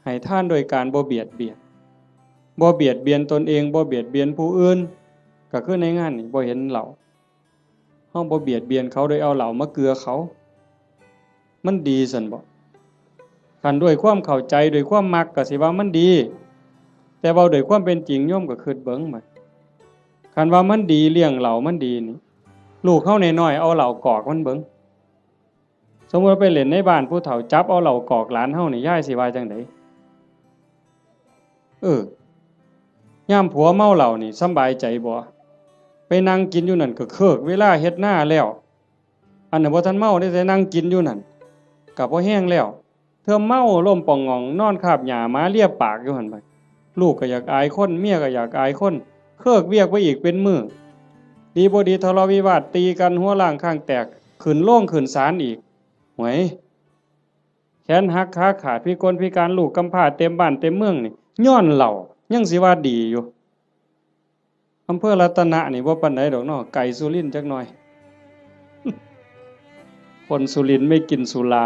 ให้ทานโดยการบ่เบียดเบียนบ่เบียดเบียนตนเองบ่เบียดเบียนผู้อื่นก็คือในงานนี่บ่เห็นเหล่าเฮาบ่เบียดเบียนเขาโดยเอาเหล่ามาเกลือเขามันดีซั่นบ่คันด้วยความเข้าใจด้วยความมักก็สิว่ามันดีแต่เว้าด้วยความเป็นจริงโยมก็คิดเบิ่งบัดคันว่ามันดีเลี้ยงเหล่ามันดีนี่ลูกเฮาน้อยๆเอาเหล่ากอกมันเบิ่งสมมุติไปเล่นในบ้านผู้เฒ่าจับเอาเหล่ากอกหลานเฮานี่ยายสิว่าจังได๋ยามผัวเมาเหล้านี่สำบายใจบ่ไปนั่งกินอยู่นั่นก็เคิกเวลาเฮ็ดหน้าแล้วอันนั้นบ่ทันเมาได้แต่นั่งกินอยู่นั่นก็บ่แห้งแล้วเธอเมาล้มป่องงองนอนคาบหญ้าหมาเลียปากอยู่หั่นบัดลูกก็อยากอายคนเมียก็อยากอายคนเคิกเวียกไปอีกเป็นมื้อดีบ่ดีทะเลาะวิวาทตีกันหัวล้างข้างแตกขึ้นโรงขึ้นศาลอีกหวยแขนหักขาขาดพิกลพิการลูกกำพร้าเต็มบ้านเต็มเมืองนี่ย้อนเหล้ายังสิว่าดีอยู่อำเภอรัตนะนี่บ่ปานใดดอกเนาะไก่สุรินทร์จักหน่อยคนสุรินทร์ไม่กินสุรา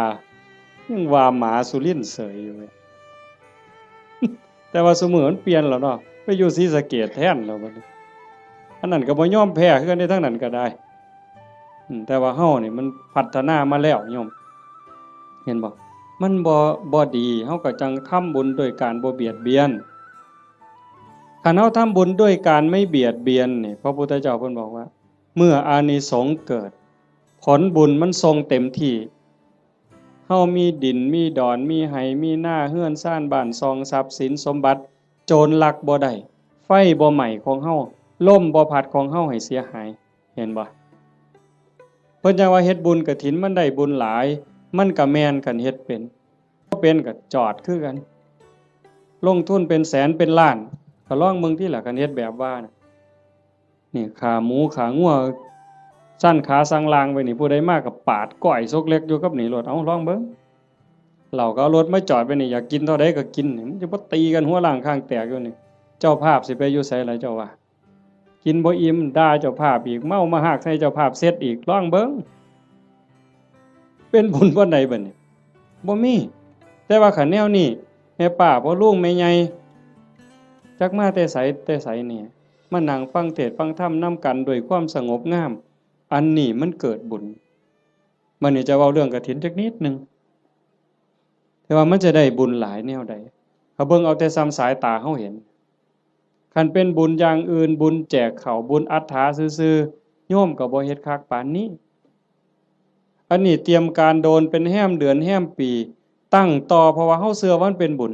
ยังว่าหมาสุรินทร์เสยอยู่เว้ยแต่ว่าซุมื้อมันเปลี่ยนแล้วเนาะไปอยู่ศรีสะเกษแทนแล้วบัดนี้อันนั้นก็บ่ยอมแพ้คือกันในทางนั้นก็ได้แต่ว่าเฮานี่มันพัฒนามาแล้วโยมเห็นบ่มันบ่ดีเฮาก็จังทำบุญโดยการบ่เบียดเบียนคันเฮาทำบุญด้วยการไม่เบียดเบียนนี่พระพุทธเจ้าเพิ่นบอกว่าเมื่ออานิสงส์เกิดผลบุญมันทรงเต็มที่เฮามีดินมีดอนมีไหมีหน้าเฮือนซ่านบ้านซองทรัพย์สินสมบัติโจรลักบ่ได้ไฟบ่ไหม้ของเฮาลมบ่พัดของเฮาให้เสียหายเห็นบ่เพิ่นจังว่าเฮ็ดบุญกฐินมันได้บุญหลายมันก็แม่นกันเฮ็ดเป็นบ่เป็นก็จอดคือกันลงทุนเป็นแสนเป็นล้านก็ลองเบิ่งที่ล่ะกันเฮ็ดแบบว่านี่ขาหมูขางัวสั้นขาสังลางไปนี่ผู้ใดมาก็ปาดก้อยซกเล็กอยู่กับนี่รถเอาลองเบิ่งเราก็เอารถมาจอดไปนี่อยากกินเท่าใดก็กินนี่มันจะบ่ตีกันหัวล้างข้างแตกอยู่นี่เจ้าภาพสิไปอยู่ไสล่ะเจ้าว่ากินบ่อิ่มด่าเจ้าภาพอีกเมามาหากใส่เจ้าภาพเสร็จอีกลองเบิ่งเป็นบุญบ่ใดบัดนี้บ่มีแต่ว่าคันแนวนี้แม่ป้าพ่อลุงแม่ใหญ่จักมาแต่ไสนี่มานั่งฟังเทศน์ฟังธรรมนํกันด้วยความสงบงามอันนี้มันเกิดบุญมื้อนี้จะเว้าเรื่องกฐินจักนิดนึงแต่ว่ามันจะได้บุญหลายแนวใดเขาเบิ่งเอาแต่ซ้ำสายตาเฮาเห็นคันเป็นบุญอย่างอื่นบุญแจกข้าวบุญอัฏฐาซื่อๆโยมก็บ่เฮ็ดคักปานนี้อันนี้เตรียมการโดนเป็นแห้มเดือนแห้มปีตั้งต่อเพราะว่าเฮาเชื่อว่ามันเป็นบุญ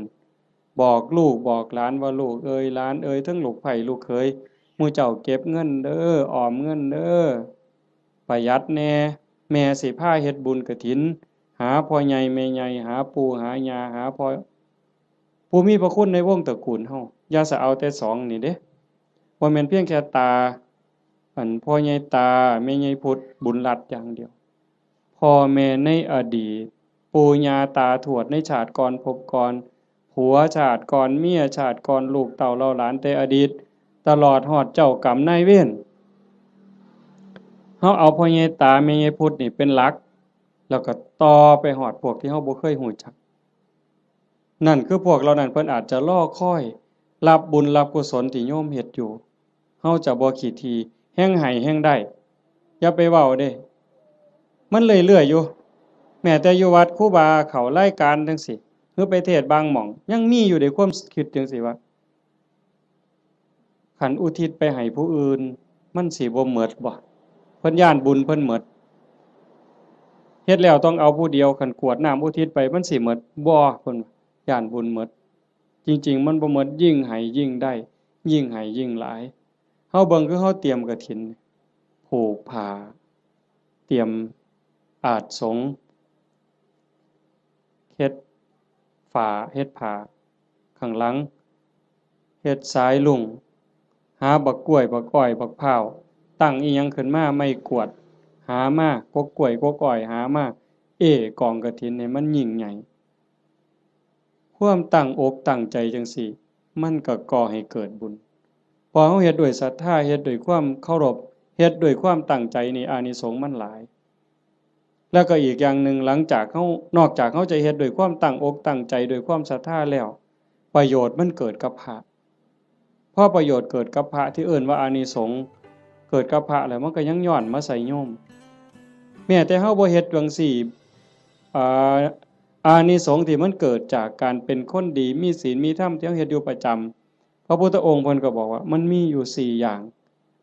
บอกลูกบอกหลานว่าลูกเอ้ยหลานเอ้ยทั้งลูกไผ่ลูกเขยหมู่เจ้าเก็บเงินเด้อออมเงินเด้อประหยัดแน่แม่สิพาเฮ็ดบุญกฐินหาพ่อใหญ่แม่ใหญ่หาปู่หาย่าหาพ่อผู้มีพระคุณในวงตระกูลเฮาอย่าสะเอาแต่สองนี่เด้บ่แม่นเพียงแค่ตาพ่อใหญ่ตาแม่ใหญ่พุทธบุญรัตน์อย่างเดียวพ่อแม่ในอดีตปู่ย่าตาทวดในชาติก่อนภพก่อนผัวชาติก่อนเมียชาติก่อนลูกเต้าเหล่าหลานแต่อดีตตลอดฮอดเจ้ากรรมนายเวรเฮาเอาพ่อใหญ่ตาแม่ใหญ่พุทธนี่เป็นหลักแล้วก็ต่อไปฮอดพวกที่เฮาบ่เคยฮู้จักนั่นคือพวกเหล่านั้นเพิ่นอาจจะรอคอยรับบุญรับกุศลที่โยมเฮ็ดอยู่เฮาจะบ่ขี้ทีแฮ่งให้แฮ่งได้อย่าไปเว้าเด้มันเรื่อยๆอยู่แม้แต่อยู่วัดครูบาเขารายการจังซี่หรือไปเทศน์บางหม่องยังมีอยู่ในความคิดจังซี่ว่าคันอุทิศไปให้ผู้อื่นมันสิบ่หมดบ่เพิ่นย้านบุญเพิ่นหมดเฮ็ดแล้วต้องเอาผู้เดียวคันกรวดน้ำอุทิศไปมันสิหมดบ่เพิ่นย้านบุญหมดจริงๆมันบ่หมดยิ่งให้ยิ่งได้ยิ่งให้ยิ่งหลายเฮาเบิ่งคือเฮาเตรียมกฐินผูกผ้าเตรียมอาสงฆ์เฮ็ดฝาเฮ็ดผ้าข้างหลังเฮ็ดสายลุงหาบักกล้วยบักอ้อยบักพร้าวตั้งอีหยังขึ้นมาไม่กวดหามากกกล้วยกกอ้อยหามากองกฐินนี่มันยิ่งใหญ่ความตั้งอกตั้งใจจังซี่มันก็ก่อให้เกิดบุญพอเฮาเฮ็ดด้วยศรัทธาเฮ็ดด้วยความเคารพเฮ็ดด้วยความตั้งใจนี่อานิสงส์มันหลายแล้วก็อีกอย่างหนึ่งหลังจากเฮานอกจากเฮาจะเฮ็ดด้วยความตั้งอกตั้งใจด้วยความศรัทธาแล้วประโยชน์มันเกิดกับพระพอประโยชน์เกิดกับพระที่เอิ้นว่าอานิสงส์เกิดกับพระแล้วมันก็ยังย้อนมาใส่โยมแม้แต่เฮาบ่เฮ็ดจังซี่อ่าอานิสงส์ที่มันเกิดจากการเป็นคนดีมีศีลมีธรรมที่เฮาเฮ็ดอยู่ประจำพระพุทธองค์เพิ่นก็บอกว่ามันมีอยู่4อย่าง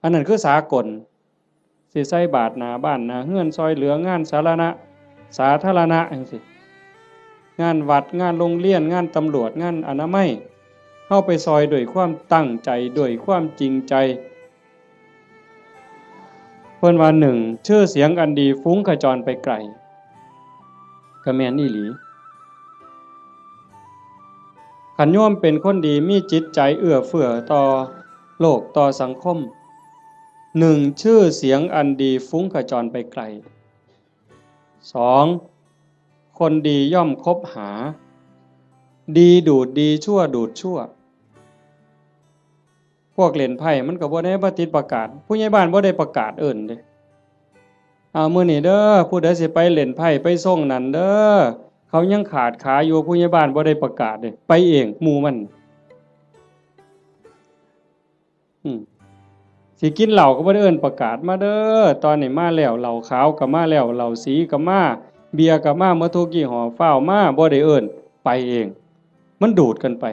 อันนั้นคือสากลสิใส่บาตรหน้าบ้านหน้าเรือนซอยเหลืองานสาธารณะจังซี่งานวัดงานโรงเรียนงานตำรวจงานอนามัยเฮาไปซอยด้วยความตั้งใจด้วยความจริงใจเพิ่นว่า1ชื่อเสียงอันดีฟุ้งขจรไปไกลก็แม่นอีหลีคันโยมเป็นคนดีมีจิตใจเอื้อเฟื้อต่อโลกต่อสังคม1ชื่อเสียงอันดีฟุ้งขจรไปไกล2คนดีย่อมคบหาดีดูดดีชั่วดูดชั่วพวกเล่นไพ่มันก็บ่ได้มาติดประกาศผู้ใหญ่บ้านบ่ได้ประกาศเอิ้นเด้มื้อนี้เด้อผู้ใดสิไปเล่นไพ่ไปส่งนั่นเด้อเขายังขาดขาอยู่ผู้ใหญ่บ้านบ่ได้ประกาศเด้ไปเองหมู่มันสิกินเหล้าก็บ่ได้เอิ้นประกาศมาเด้อตอนนี้มาแล้วเหล้าขาวก็มาแล้วเหล้าสีก็มาเบียร์ก็มาหมดทุกยี่ห้อฟ้าวมาบ่ได้เอิ้นไปเองมันดูดกันไป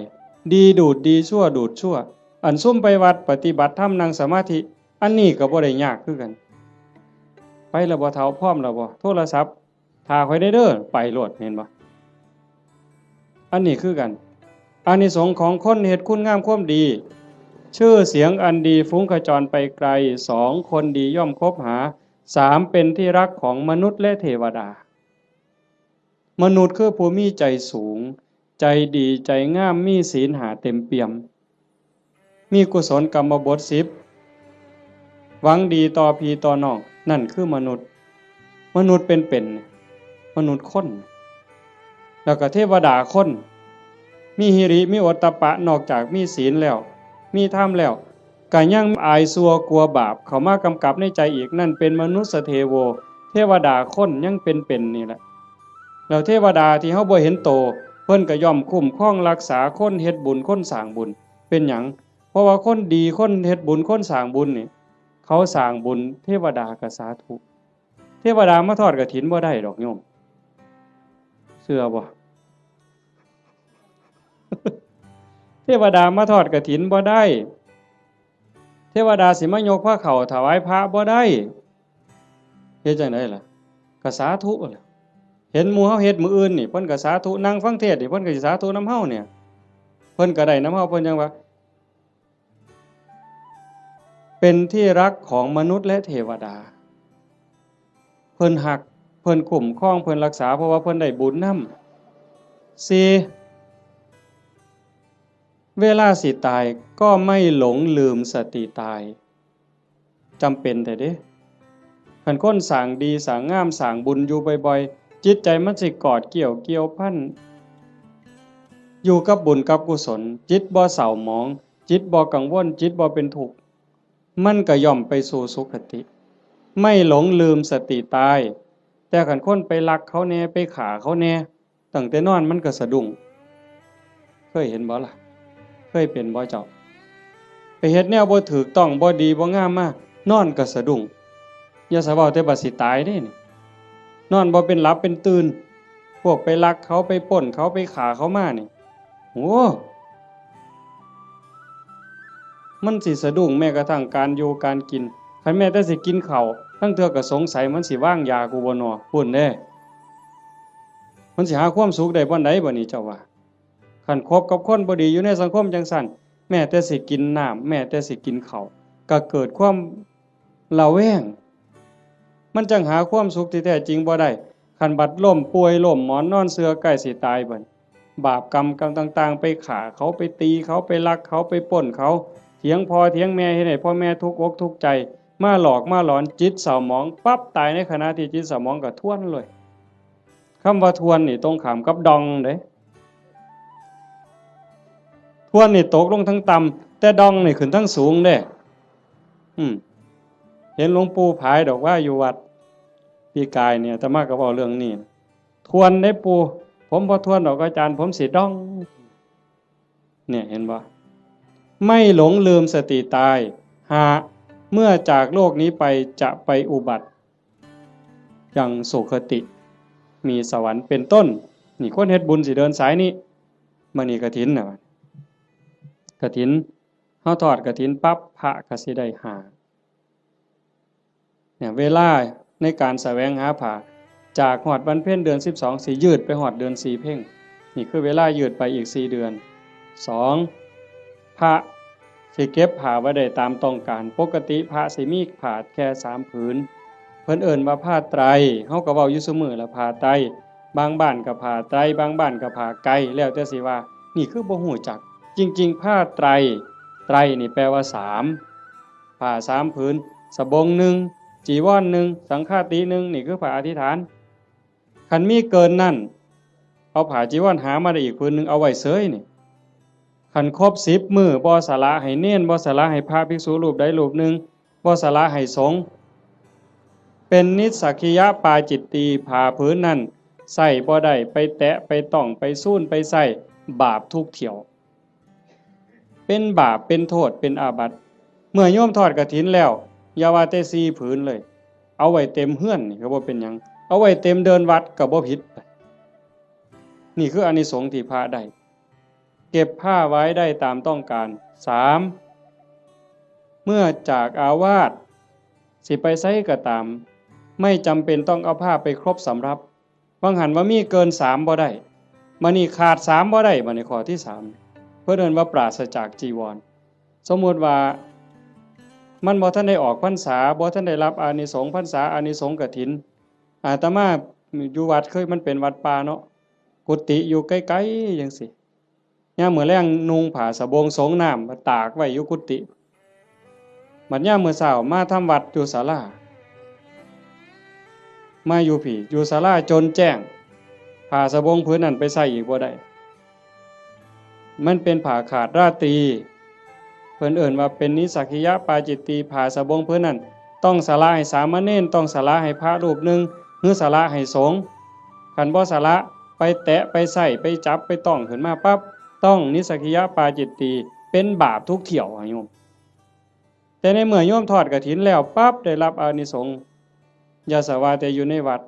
ดีดูดดีชั่วดูดชั่วอันซุ่มไปวัดปฏิบัติธรรมนั่งสมาธิอันนี้ก็บ่ได้ยากคือกันไปแล้วบ่เฒ่าพร้อมแล้วบ่โทรศัพท์ถ้าค่อยได้เด้อไปโลดเห็นบ่อันนี้คือกันอานิสงส์ของคนเฮ็ดคุณงามความดีชื่อเสียงอันดีฟุ้งขจรไปไกล2คนดีย่อมคบหา3เป็นที่รักของมนุษย์และเทวดามนุษย์คือผู้มีใจสูงใจดีใจงามมีศีล5เต็มเปี่ยมมีกุศลกรรมบท10หวังดีต่อพี่ต่อน้องนั่นคือมนุษย์เป็นมนุษย์คนแล้วก็เทวดาคนมีหิริมีโอตตัปปะนอกจากมีศีลแล้วมีธรรมแล้วก็ยังอายซัวกลัวบาปเข้ามากำกับในใจอีกนั่นเป็นมนุษย์เทโวเทวดาคนยังเป็นนี่แหละแล้วเทวดาที่เฮาบ่เห็นโตเพิ่นก็ย่อมคุ้มครองรักษาคนเฮ็ดบุญคนสร้างบุญเป็นหยังเพราะว่าคนดีคนเฮ็ดบุญคนสร้างบุญนี่เขาสร้างบุญเทวดาก็สาธุเทวดามาทอดกฐินบ่ได้ดอกโยมเชื่อบ่ เทวดามาทอดกฐินบ่ได้เทวดาสิมายกผ้าเข่าถวายพระบ่ได้เฮ็ดจังได๋ล่ะก็สาธุล่ะเห็นหมู่เฮาเฮ็ดมื้ออื่นนี่เพิ่นก็สาธุนั่งฟังเทศน์นี่เพิ่นก็สิสาธุนำเฮาเนี่ย เพิ่นก็ได้นำเฮาเพิ่นยังว่าเป็นที่รักของมนุษย์และเทวดาเพิ่นฮักเพิ่นคุ้มครองเพิ่นรักษาเพราะว่าเพิ่นได้บุญนำ4เวลาสิตายก็ไม่หลงลืมสติตายจำเป็นแต่เด้คันคนสร้างดีสร้างงามสร้างบุญอยู่บ่อยๆจิตใจมันสิกอดเกี่ยวพันอยู่กับบุญกับกุศลจิตบ่เศร้าหมองจิตบ่กังวลจิตบ่เป็นทุกข์มันก็ย่อมไปสู่สุคติไม่หลงลืมสติตายแต่คันคนไปลักเขาแน่ไปฆ่าเขาแน่ตั้งแต่นอนมันก็สะดุ้งเคยเห็นบ่ล่ะเคยเป็นบ่เจ้าไปเฮ็ดแนวบ่ถูกต้องบ่ดีบ่งามมานอนก็สะดุ้งอย่าสะเว้าแต่บัดสิตายเด้นี่นอนบ่เป็นหลับเป็นตื่นพวกไปลักเขาไปปล้นเขาไปฆ่าเขามานี่โอ้มันสิสะดุ้งแม้กระทั่งการอยู่การกินคันแม้แต่สิกินข้าวทั้งเทื่อก็สงสัยมันสิวางยากูบ่น้อพู้นเด้มันสิหาความสุขได้บ่ใดบ่นี่เจ้าว่าคันคบกับคนบ่ดีอยู่ในสังคมจังซั่นแม้แต่สิกินน้ำแม้แต่สิกินข้าวก็เกิดความระแวงมันจังหาความสุขที่แท้จริงบ่ได้คันบัดล้มป่วยล้มหมอนนอนเสือใกล้สิตายเบิดบาปกรรมต่างๆไปฆ่าเขาไปตีเขาไปลักเขาไปปล้นเขาเถียงพ่อเถียงแม่เฮ็ดให้พ่อแม่ทุกข์อกทุกข์ใจมาหลอกมาหลอนจิตเศร้าหมองปั๊บตายในขณะที่จิตเศร้าหมองก็ทวนเลยคำว่าทวนนี่ตรงข้ามกับดองเด้ทวนนี่ตกลงทั้งต่ำแต่ดองนี่ขึ้นทั้งสูงเด้เห็นหลวงปู่ผายดอกว่าอยู่วัดปีกายเนี่ยอาตมาก็เว้าเรื่องนี้ทวนได้ปู่ผมบ่ทวนดอกอาจารย์ผมสิดองเนี่ยเห็นบ่ไม่หลงลืมสติตายหาเมื่อจากโลกนี้ไปจะไปอุบัติยังสุคติมีสวรรค์เป็นต้นนี่คนเฮ็ดบุญสิเดินสายนี้มื้อนี้กฐินน่ะกฐินเฮาทอดกฐินปั๊บพระก็สิได้หาเนี่ยเวลาในการแสวงหาผ้าจากฮอดวันเพ็ญเดือน12สิยืดไปฮอดเดือน4เพ็งนี่คือเวลายืดไปอีก4เดือน2พระสิเก็บผ้าไว้ได้ตามต้องการปกติพระสิมีผ้าแค่3ผืนเพิ่นเอิ้นว่าผ้าไตรเฮาก็เว้าอยู่ซุมื้อละผ้าไตรบางบ้านก็ผ้าไตรบางบ้านก็ผ้าไกแล้วแต่สิว่านี่คือบ่ฮู้จักจริงๆผ้าไตรไตรนี่แปลว่า3ผ้า3ผืนสบง1จีวร1สังฆาติ1นี่คือผ้าอธิษฐานคันมีเกินนั่นเอาผ้าจีวรหามาได้อีกผืนนึงเอาไว้เสยนี่คันครบ10มื้อบ่สละให้เณรบ่สละให้พระภิกษุรูปใดรูปหนึ่งบ่สละให้สงฆ์เป็นนิสสักขิยปาจิตตีผ้าผืนนั้นใส่บ่ได้ไปแตะไปต้องไปสู้นไปใส่บาปทุกเที่ยวเป็นบาปเป็นโทษเป็นอาบัติเมื่อโยมทอดกฐินแล้วอย่าว่าแต่4ผืนเลยเอาไว้เต็มเฮือนนี่ก็บ่เป็นหยังเอาไว้เต็มเดินวัดก็บ่ผิดนี่คืออานิสงส์ที่พระได้เก็บผ้าไว้ได้ตามต้องการ3เมื่อจากอาวาสสิไปไสก็ตามไม่จำเป็นต้องเอาผ้าไปครบสำรับบางหันว่ามีเกิน3บ่ได้มื้อนี้ขาด3บ่ได้บัดนี้ข้อที่3เพิ่นเอิ้นว่าปราศจากจีวรสมมุติว่ามันบ่ทันได้ออกพรรษาบ่ทันได้รับอานิสงส์พรรษาอานิสงส์กฐินอาตมาอยู่วัดเคยมันเป็นวัดป่าเนาะกุฏิอยู่ไกลๆจังซี่ยามมื้อแลงนุ่งผ้าสบงสงน้ำมาตากไว้อยู่กุฏิบัดยามมื้อเช้ามาทำวัดอยู่ศาลามาอยู่พี่อยู่ศาลาจนแจ้งผ้าสบงผืนนั้นไปใส่อีกบ่ได้มันเป็นผ้าขาดราตรีเพิ่นเอิ้นว่าเป็นนิสสักขิยปาจิตตีผ้าสบงผืนนั้นต้องสละให้สามเณรต้องสละให้พระรูปหนึ่งหรือสละให้สงฆ์คันบ่สละไปแตะไปใส่ไปจับไปต้องขึ้นมาปั๊บต้องนิสสักขิยปาจิตตีเป็นบาปทุกเที่ยวโยมแต่ในเมื่อโยมทอดกฐินแล้วปั๊บได้รับอานิสงส์อย่าสว่าแต่อยู่ในวัด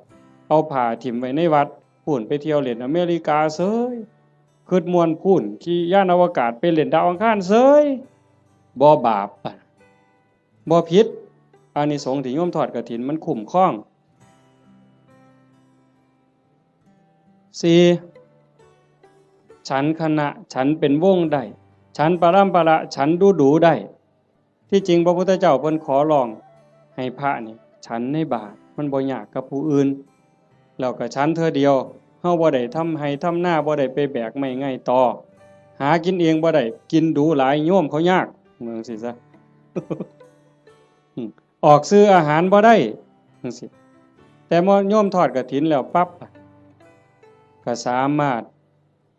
เอาผ้าถิ่มไว้ในวัดพูนไปเที่ยวเล่นอเมริกาเสยคิดม่วนพูนขี่ยานอวกาศไปเล่นดาวอังคารเสยบ่บาปบ่ผิดอานิสงส์ที่โยมทอดกฐินมันคุ้มครอง4 ฉันคณะฉันเป็นวงได้ฉันปรัมประฉันดูได้ที่จริงพระพุทธเจ้าเพิ่นขอร้องให้พระนี่ฉันในบาตรมันบ่ยากกับผู้อื่นแล้วก็ฉันเธอเดียวเฮาบ่ได้ทำให้ทำหน้าบ่ได้ไปแบกไม้ไงต่อหากินเองบ่ได้กินดูหลายโยมเขายากเมืองสิซะ ออกซื้ออาหารบ่ได้จังซี่แต่เมื่อโยมทอดกฐินแล้วปั๊บก็สามารถ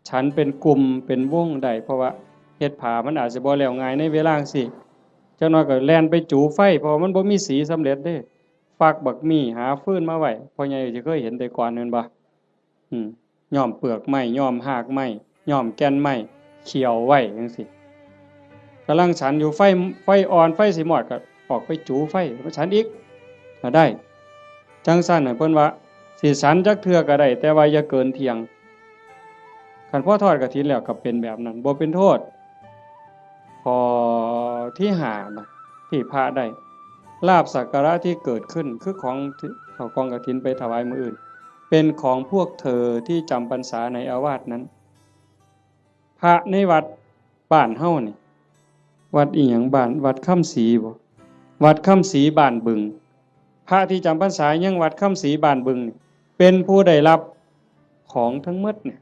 ฉันเป็นกลุ่มเป็นวงได้เพราะว่าเฮ็ดผ้ามันอาจจะบ่แล้วง่ายในเวลาจังซี่จักหน่อยก็แล่นไปจูไฟเพราะมันบ่มีสีสำเร็จเด้ฟักบักมี่หาฟืนมาไว้พ่อใหญ่สิเคยเห็นแต่ก่อนแม่นบ่ย้อมเปลือกไม้ย้อมหากไม้ย้อมแก่นไม้เขี่ยวไว้จังซี่กำลังฉันอยู่ไฟอ่อนไฟสิมอดก็ออกไปจูไฟมาฉันอีกก็ได้จังซั่นน่ะเพิ่นว่าสิฉันจักเทื่อก็ได้แต่ว่าอย่าเกินเที่ยงคันพอทอดกฐินแล้วก็เป็นแบบนั้นบ่เป็นโทษพอที่5นะที่พระได้ลาภสักการะที่เกิดขึ้นคือของเอากองกฐินไปถวายมื้ออื่นเป็นของพวกเธอที่จำพรรษาในอาวาสนั้นพระในวัดบ้านเฮานี่วัดอีหยังบ้านวัดค่ำศรีบ่วัดค่ำศรีบ้านบึงพระที่จำพรรษายังวัดค่ำศรีบ้านบึงเป็นผู้ได้รับของทั้งหมดเนี่ย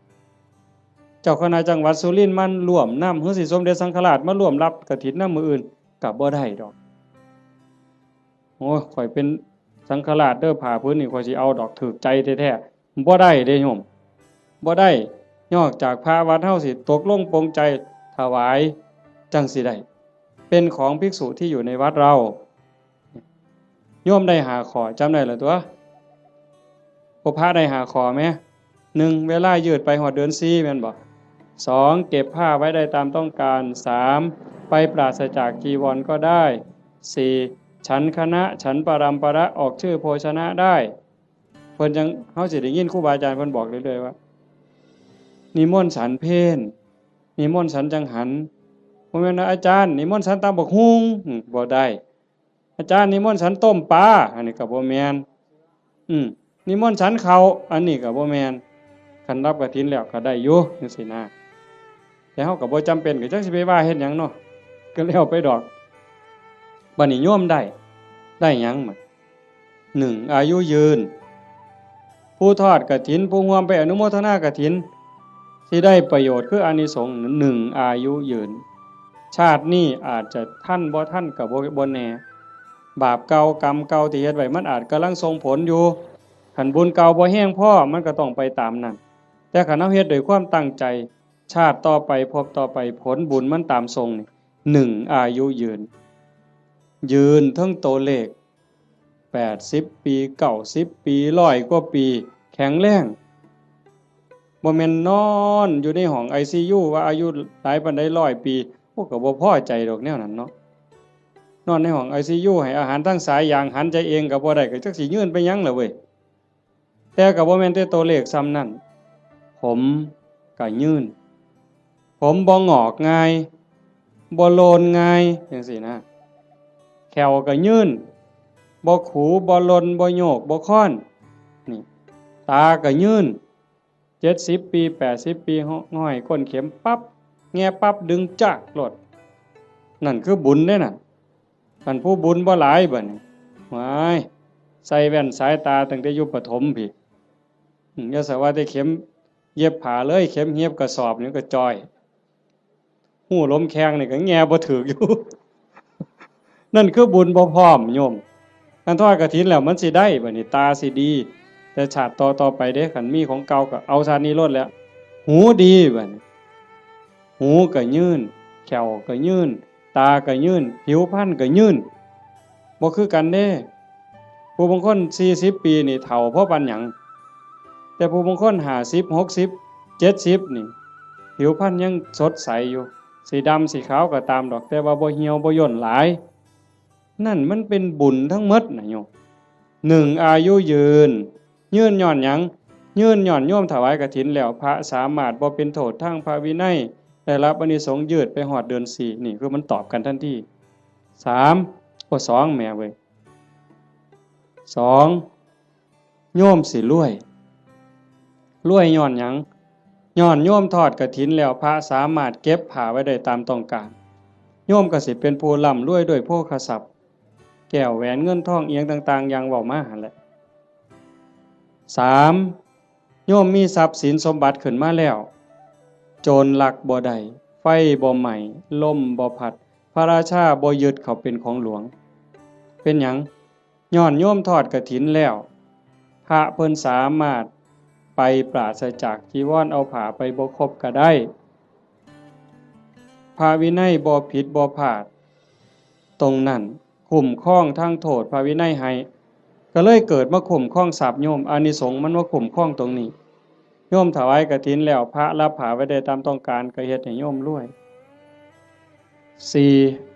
เจ้าคณะจังหวัดสุรินทร์มันร่วมนำคือสิสมเด็จสังฆราชมาร่วมรับกฐินนำมื้ออื่นก็บ่ได้ดอกโอ้ยข่อยเป็นสังฆราชเด้อผ้าพื้นนี่ข่อยสิเอาดอกถูกใจแท้ๆบ่ได้เด้โยมบ่ได้นอกจากพระวัดเฮาสิตกลงปรงใจถวายจังสิได้เป็นของภิกษุที่อยู่ในวัดเราโยมได้หาขอจำได้ล่ะตัวพระได้หาขอไหม1เวลายืดไปฮอดเดือน4แม่นบ่2เก็บผ้าไว้ได้ตามต้องการ3ไปปราศจากจีวรก็ได้4ฉันคณะฉันปรัมประออกชื่อโภชนะได้เพิ่นจังเฮาสิได้ยินครูบาอาจารย์เพิ่นบอกเรื่อยๆว่านิมนต์ฉันเพลนิมนต์ฉันจังหันบ่แม่นอาจารย์นิมนต์ฉันตำบักหุ่งบ่ได้อาจารย์นิมนต์ฉันต้มปลาอันนี้ก็บ่แม่นนิมนต์ฉันข้าวอันนี้ก็บ่แม่นคันรับกฐินแล้วก็ได้อยู่จังซี่นะแต่เฮาก็บ่จำเป็นก็จักสิไปว่าเฮ็ดหยังเนาะก็แล้วไปดอกบัดนี้โยมได้หยังหมด1อายุยืนผู้ทอดกฐินผู้ร่วมไปอนุโมทนากฐินสิได้ประโยชน์คืออานิสงส์1อายุยืนชาตินี้อาจจะท่านบ่ท่านก็บ่แน่บาปเก่ากรรมเก่าที่เฮ็ดไว้มันอาจกำลังส่งผลอยู่คันบุญเก่าบ่แห้งพอมันก็ต้องไปตามนั้นแต่คันเฮาเฮ็ดด้วยความตั้งใจชาติต่อไปพบต่อไปผลบุญมันตามทรงนี่1อายุยืนทั้งตัวเลข80ปี90ปี100กว่าปีแข็งแรงบ่แม่นนอนอยู่ในห้อง ICU ว่าอายุหลายปานใด100ปีพวกก็บ่พอใจดอกแนวนั้นเนาะนอนในห้อง ICU ให้อาหารทั้งสายอย่างหันใจเองก็บ่ได้ก็จักสิยืนไปหยังล่ะเว้ยแต่ก็บ่แม่นแต่ตัวเลขซ้ำนั้นผมก็ยืนผมบ่งอกง่ายบ่โลนง่ายจังซี่นะแขวก็ยืนบ่ขูบ่ลนบ่โยกบ่ค้อนนี่ตาก็ยืน70ปี80ปีห้อยก้นเข็มปั๊บแง่ปั๊บดึงจักโลดนั่นคือบุญเด้น่ะคันผู้บุญบ่หลายบัดนี้ว้ายใส่แว่นสายตาตั้งแต่อยู่ประถมพี่อย่าสว่าแต่เข็มเย็บผ้าเลยเข็มเย็บกระสอบนี่ก็จ้อยหูล้มแข้งนี่ก็แง่บ่ถึกอยู่ นั่นคือบุญบ่พร้อมโยมคันทอดกฐินแล้วมันสิได้บัดนี้ตาสิดีแต่ชาติต่อไปเด้คันมีของเก่าก็เอาชาตินี้ลดแล้วหูดีบัดนี้หูก็ยืนแขวก็ยืนตาก็ยืนผิวพรรณก็ยืนบ่คือกันเด้ผู้บางคน40ปีนี่เฒ่าเพราะปานหยังแต่ผู้บางคน50 60 70นี่ผิวพรรณยังสดใสอยู่สีดำสีขาวก็ตามดอกแต่ว่าบ่เหี่ยวบ่ย่นหลายนั่นมันเป็นบุญทั้งหมดนะโยม1อายุยืนย้อนหยังยืนย้อนโยมถวายกฐินแล้วพระสามารถบ่เป็นโทษทางพระวินัยได้รับอานิสงส์ยืดไปฮอดเดือน4นี่คือมันตอบกันทันที2แม่เว้ย2โยมสิรวยย้อนหยัง ย้อนโยมทอดกฐินแล้วพระสามารถเก็บผ้าไว้ได้ตามต้องการโยมก็สิเป็นผู้ร่ำรวยด้วยโภคทรัพย์แก้วแหวนเงินทองเอียงต่างๆอย่างเว้ามาหั่นแหละ3โยมมีทรัพย์สินสมบัติขึ้นมาแล้วโจรลักบ่ได้ไฟบ่ไหม้ลมบ่พัดพระราชาบ่ยึดเขาเป็นของหลวงเป็นหยังย้อนโยมทอดกฐินแล้วพระเพิ่นสามารถไปปราศจากจีวรเอาผ้าไปบ่ครบก็ได้พระวินัยบ่ผิดบ่พลาดตรงนั้นคุ้มครองทางโทษพระวินัยให้ก็เลยเกิดมาคุ้มครองทรัพย์โยมอานิสงส์มันว่าคุ้มครองตรงนี้โยมถวายกฐินแล้วพระรับผ้าไว้ได้ตามต้องการก็เฮ็ดให้โยมรวย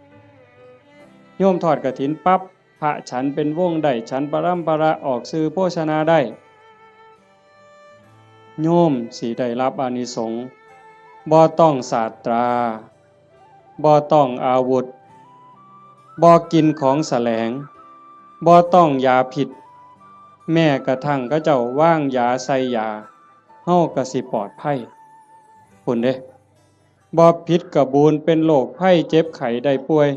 4โยมทอดกฐินปั๊บพระฉันเป็นวงได้ฉันปรัมปราออกสื่อโภชนาได้โยมสิได้รับอานิสงส์บ่ต้องศาสตราบ่ต้องอาวุธบ่กินของแสลงบ่ต้องยาผิดแม้กระทั่งเขาเจ้าว่างยาใส่ยาเฮาก็สิปลอดภัยพุ่นเด้บ่ผิดกระบูนเป็นโรคภัยเจ็บไข้ได้ป่วย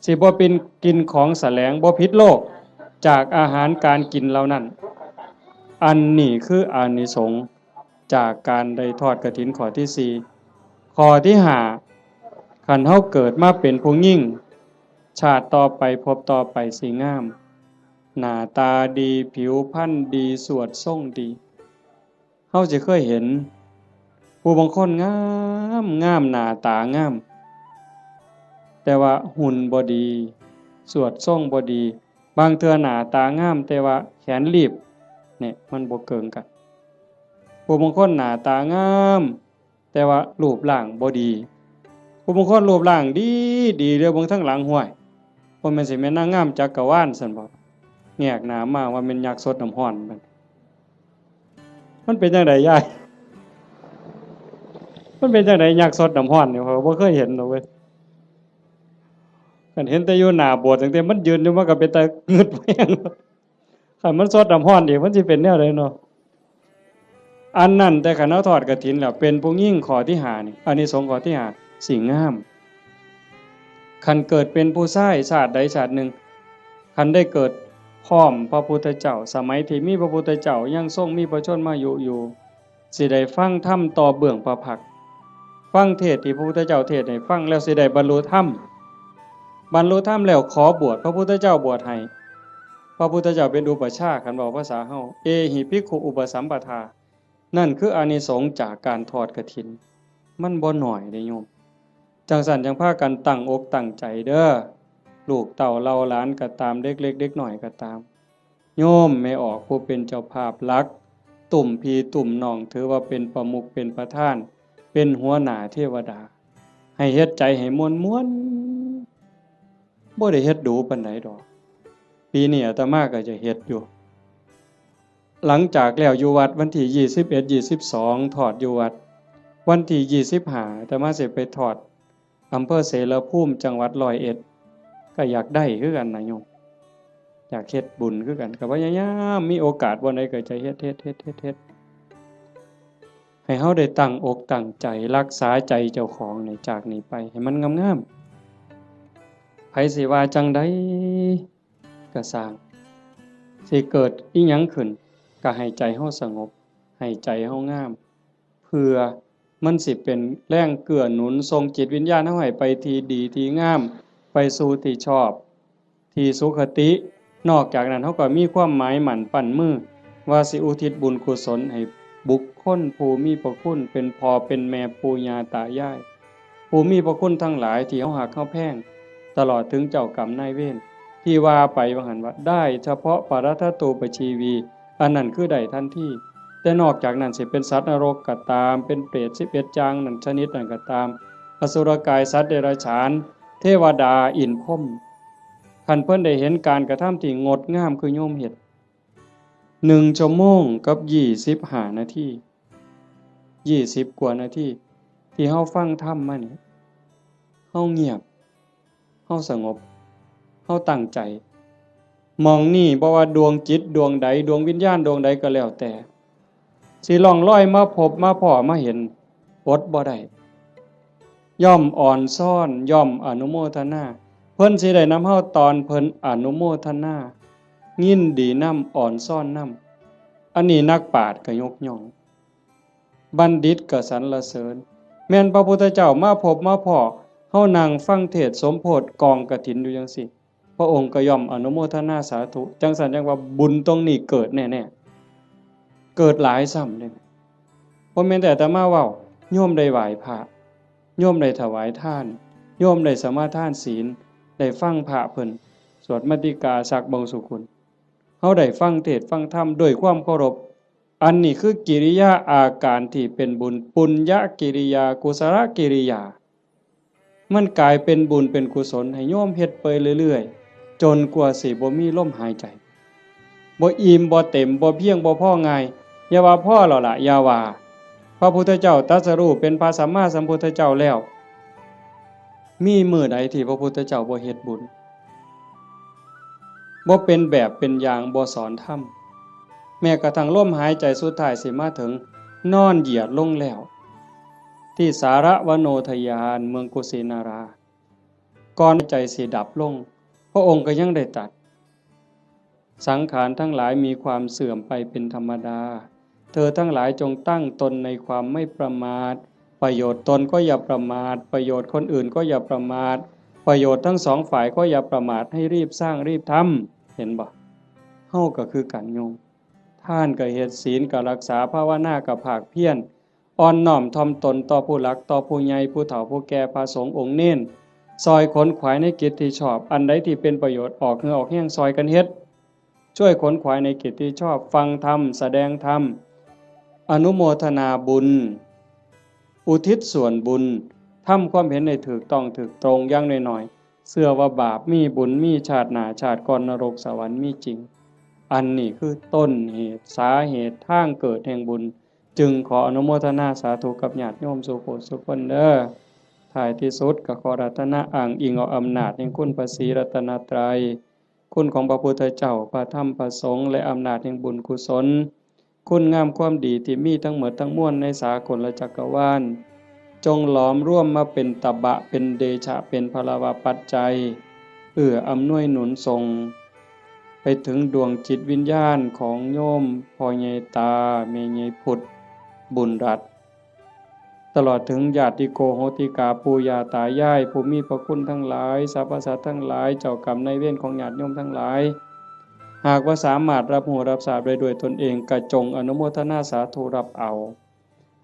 สิบ่เป็นกินของแสลงบ่ผิดโรคจากอาหารการกินเหล่านั้นอันนี้คืออานิสงส์จากการได้ทอดกฐินข้อที่4ข้อที่5คันเฮาเกิดมาเป็นผู้หญิงชาติต่อไปพบต่อไปสิงามหน้าตาดีผิวพรรณดีสวดทรงดีเฮาสิเคยเห็นผู้บางคนงามงามหน้าตางามแต่ว่าหุ่นบ่ดีสวดทรงบ่ดีบางเทื่อหน้าตางามแต่ว่าแขนรีบเนี่ยมันบ่เกิงกันผู้บางคนหน้าตางามแต่ว่ารูปร่างบ่ดีผู้บางคนรูปร่างดีดีเด้อบางทั้งหลังห้วยบ่แม่นสิแม่นนางงามจักรวาลซั่นบ่แงกหน้ามาว่าแม่นยักษ์สดน้ำร้อนมันเป็นจังไดยายมันเป็นจังไดยักษ์สดน้ำร้อนนี่เขาบ่เคยเห็นดอกเว้ยคันเห็นแต่อยู่หน้าโบสถ์ตั้งแต่มันยืนอยู่มันก็เป็นตางึดแม่งคันมันสดน้ำร้อนอีกมันสิเป็นแนวใดเนาะอันนั้นแต่คันเฮาทอดกฐินแล้วเป็นผู้หญิงข้อที่5นี่อานิสงส์ข้อที่5สิงามคันเกิดเป็นผู้ชายชาติใดชาติหนึ่งคันได้เกิดพร้อมพระพุทธเจ้าสมัยที่มีพระพุทธเจ้ายังทรงมีพระชนมายุอยู่สิได้ฟังธรรมต่อเบื้องพระพักตร์ฟังเทศน์ที่พระพุทธเจ้าเทศน์ให้ฟังแล้วสิได้บรรลุธรรมแล้วขอบวชพระพุทธเจ้าบวชให้พระพุทธเจ้าเป็นอุปชฌาย์คันเว้าภาษาเฮาเอหิภิกขุอุปสัมปทานั่นคืออานิสงส์จากการทอดกฐินมันบ่น้อยเด้โยมจังซั่นจังพากันตั้งอกตั้งใจเด้อลูกเต้าเหล่าหลานก็ตามเด็กเล็กเด็กน้อยก็ตามโยมไม่ออกผู้เป็นเจ้าภาพหลักตุ่มพี่ตุ่มน้องถือว่าเป็นประมุขเป็นประธานเป็นหัวหน้าเทวดาให้เฮ็ดใจให้ม่วนๆบ่ได้เฮ็ดดูปานใดดอกปีนี้อาตมาก็จะเฮ็ดอยู่หลังจากแล้วอยู่วัดวันที่21 22ทอดอยู่วัดวันที่25อาตมาสิไปทอดอำเภอเสรภูมิจังหวัด101ก็อยากได้คือกันนะโยมอยากเฮ็ดบุญคือกันก็พยายามมีโอกาสบ่ใดก็จะเฮ็ดให้เฮาได้ตั้งอกตั้งใจรักษาใจเจ้าของนี่จากนี้ไปให้มันงามๆไผสิว่าจังได๋ก็สร้างสิเกิดอิหยังขึ้นก็ให้ใจเฮาสงบให้ใจเฮางามเพื่อมันสิเป็นแรงเกื้อหนุนส่งจิตวิญญาณเฮาให้ไปที่ดีที่งามไปสู่ที่ชอบที่สุขตินอกจากนั้นเฮาก็มีความหมายหมั่นปั้นมือว่าสิอุทิศบุญกุศลให้บุคคลผู้มีพระคุณเป็นพ่อเป็นแม่ปู่ย่าตายายผู้มีพระคุณทั้งหลายที่เฮาฮักเฮาแพงตลอดถึงเจ้ากรรมนายเวรที่ว่าไปว่าหั่นว่าได้เฉพาะปรัตถตูปชีวีอันนั้นคือได้ทันทีแต่นอกจากนั้นสิเป็นสัตว์นรกก็ตามเป็นเปรต11จางนั่นชนิดนั้นก็ตามอสุรกายสัตว์เดรัจฉานเทวดาอินทร์พรหมคันเพิ่นได้เห็นการกระทำที่งดงามคือโยมเฮ็ด1 ชั่วโมงกับ25 นาที20 กว่านาทีที่เฮาฟังธรรมมานี่เฮาเงียบเฮาสงบเฮาตั้งใจมองนี่บ่ว่าดวงจิตดวงใดดวงวิญญาณดวงใดก็แล้วแต่สิล่องลอยมาพบมาพ้อมาเห็น อดบ่ได้ย่อมอ่อนซ่อนย่อมอนุโมทนาเพิ่นสิได้นำเฮาตอนเพิ่นอนุโมทนายินดีนำอ่อนซ่อนนำอันนี้นักปราชญ์ก็ยกย่องบัณฑิตก็สรรเสริญแม่นพระพุทธเจ้ามาพบมาพ้อเฮานั่งฟังเทศน์สมโพธิกองกฐินอยู่จังซี่พระองค์ก็ย่อมอนุโมทนาสาธุจังซั่นจังว่าบุญตรงนี้เกิดแน่ๆเกิดหลายซ้ำเด้บ่แม่นแต่อาตมาเว้าโยมได้ไหว้พระโยมได้ถวายทานโยมได้สมาทานศีลได้ฟังพระเพิ่นสวดมาติกาสักบงสุกุลเฮาได้ฟังเทศน์ฟังธรรมด้วยความเคารพอันนี้คือกิริยาอาการที่เป็นบุญปุญญกิริยากุศลกิริยามันกลายเป็นบุญเป็นกุศลให้โยมเฮ็ดไปเรื่อยๆจนกว่าสิบ่มีลมหายใจบ่อิ่มบ่เต็มบ่เพียงบ่พอง่ายอย่าว่าพอแล้วล่ะอย่าว่าพระพุทธเจ้าตรัสรู้เป็นพระสัมมาสัมพุทธเจ้าแล้วมีมื้อใดที่พระพุทธเจ้าบ่เฮ็ดบุญบ่เป็นแบบเป็นอย่างบ่สอนธรรมแม้กระทั่งลมหายใจสุดท้ายสิมาถึงนอนเหยียดลงแล้วที่สารวโนทยานเมืองกุสินาราก่อนใจสิดับลงพระองค์ก็ยังได้ตรัสสังขารทั้งหลายมีความเสื่อมไปเป็นธรรมดาเธอทั้งหลายจงตั้งตนในความไม่ประมาทประโยชน์ตนก็อย่าประมาทประโยชน์คนอื่นก็อย่าประมาทประโยชน์ทั้งสองฝ่ายก็อย่าประมาทให้รีบสร้างรีบทำเห็นบ่เฮาก็คือกันโยมท่านก็เฮ็ดศีลก็รักษาภาวนาก็ภาคเพียรอ่อนน้อมถ่อมตนต่อผู้หลักต่อผู้ใหญ่ผู้เฒ่าผู้แก่พระสงฆ์องค์เน้นซอยขนขวายในกิจที่ชอบอันใดที่เป็นประโยชน์ออกเหงื่อออกแห้งซอยกันเฮ็ดช่วยขนขวายในกิจที่ชอบฟังธรรมแสดงธรรมอนุโมทนาบุญอุทิศส่วนบุญทำความเห็นในถูกต้องถูกตรงอย่างน้อยๆเชื่อว่าบาปมีบุญมีชาติหน้าชาติก่อนนรกสวรรค์มีจริงอันนี้คือต้นเหตุสาเหตุทางเกิดแห่งบุญจึงขออนุโมทนาสาธุกับญาติโยมสุโขสุคนเด้อท้ายที่สุดก็ขอรัตนะอ้างอิงเอาอำนาจแห่งคุณพระศรีรัตนตรัยคุณของพระพุทธเจ้าพระธรรมพระสงฆ์และอำนาจแห่งบุญกุศลคุณงามความดีที่มีทั้งหมดทั้งมวลในสากลจักรวาลจงหลอมร่วมมาเป็นตบะเป็นเดชะเป็นพลวปัจจัยอำนวยหนุนส่งไปถึงดวงจิตวิญญาณของโยมพ่อใหญ่ตาแม่ใหญ่พุทธบุญรัตน์ตลอดถึงญาติโกโหติกาปู่ย่าตายายผู้มีพระคุณทั้งหลายสรรพสัตว์ทั้งหลายเจ้ากรรมนายเวรของญาติโยมทั้งหลายหากว่าสามารถรับรู้รับทราบได้ด้วยตนเองก็จงอนุโมทนาสาธุรับเอา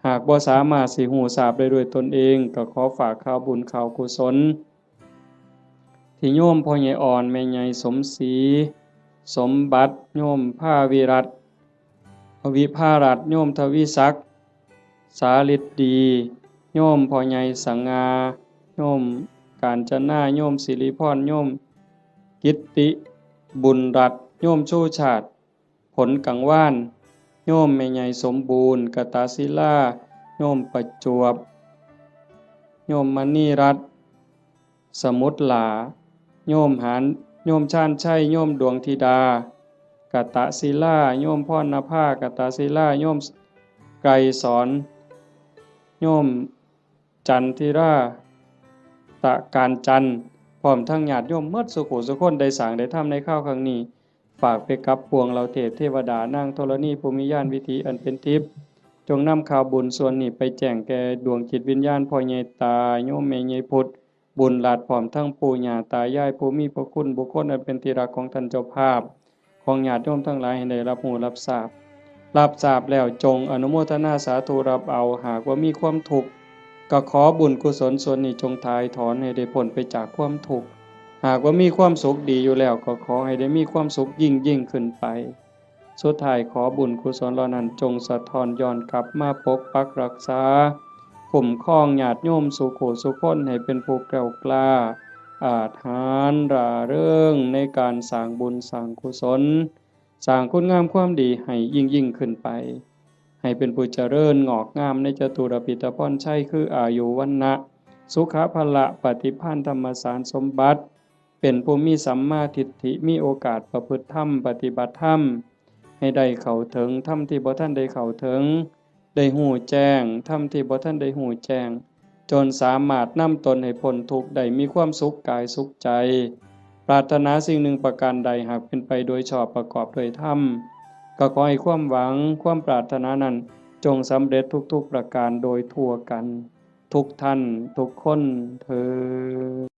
หากบ่สามารถสิรู้ทราบได้ด้วยตนเองก็ขอฝากข่าวบุญข่าวกุศลที่โยมพ่อใหญ่อ่อนแม่ใหญ่สมศรีสมบัติโยมภาวิรัตน์วิภารัตน์โยมทวิศักดิ์สาฤทธิ์ดีโยมพ่อใหญ่สังงาโยมกาญจนาโยมสิริพรโยมกิตติบุญรัตน์โยมชูชาติผลกังวานโยมแม่ใหญ่สมบูรณ์กตศิลาโยมประจวบโยมมณีรัตน์สมุทรหลาโยมหานโยมชาญชัยโยมดวงธิดากตศิลาโยมพรณภากตศิลาโยมไกรสอนโยมจันทิราตะการจันทร์พร้อมทั้งญาติโยมหมดสุขุสุคนได้สร้างได้ทำในข้าวครั้งนี้ฝากไปกับปวงเราเทพเทวดานางธรณีภูมิญาณวิถีอันเป็นทิพย์จงนำข่าวบุญส่วนนี้ไปแจ้งแก่ดวงจิตวิญญาณพ่อใหญ่ตาโยมแม่ใหญ่พุทธบุญหลาดพร้อมทั้งปู่ย่าตายายผู้มีพระคุณบุคคลอันเป็นที่รักของท่านเจ้าภาพของญาติโยมทั้งหลายให้ได้รับรู้รับทราบแล้วจงอนุโมทนาสาธุรับเอาหากว่ามีความทุกข์ก็ขอบุญกุศลส่วนนี้จงถ่ายถอนให้ได้พ้นไปจากความทุกข์หากว่ามีความสุขดีอยู่แล้วก็ขอให้ได้มีความสุขยิ่งขึ้นไปสุดท้ายขอบุญกุศลเหล่านั้นจงสะท้อนย้อนกลับมาปกปักรักษาคุ้มครองญาติโยมสุขสุขคนให้เป็นผู้แกล้วกล้าอาถรรพ์ร่าเริงในการสร้างบุญสร้างกุศลสร้างคุณงามความดีให้ยิ่งขึ้นไปให้เป็นผู้เจริญงอกงามในจตุรพิธพรชัยคืออายุวันนะสุขภละปฏิภาณธรรมสารสมบัติเป็นผู้มีสัมมาทิฏฐิมีโอกาสประพฤติธรรมปฏิบัติธรรมให้ได้เข้าถึงธรรมที่บ่ทันได้เข้าถึง ได้หู้แจ้งธรรมที่บ่ทันได้หู้แจ้งจนสามารถนำตนให้พ้นทุกข์ได้มีความสุขกายสุขใจปรารถนาสิ่งหนึ่งประการใดหากเป็นไปโดยชอบประกอบด้วยธรรมก็ขอให้ความหวังความปรารถนานั้นจงสำเร็จทุกๆประการโดยทั่วกันทุกท่านทุกคนเทอญ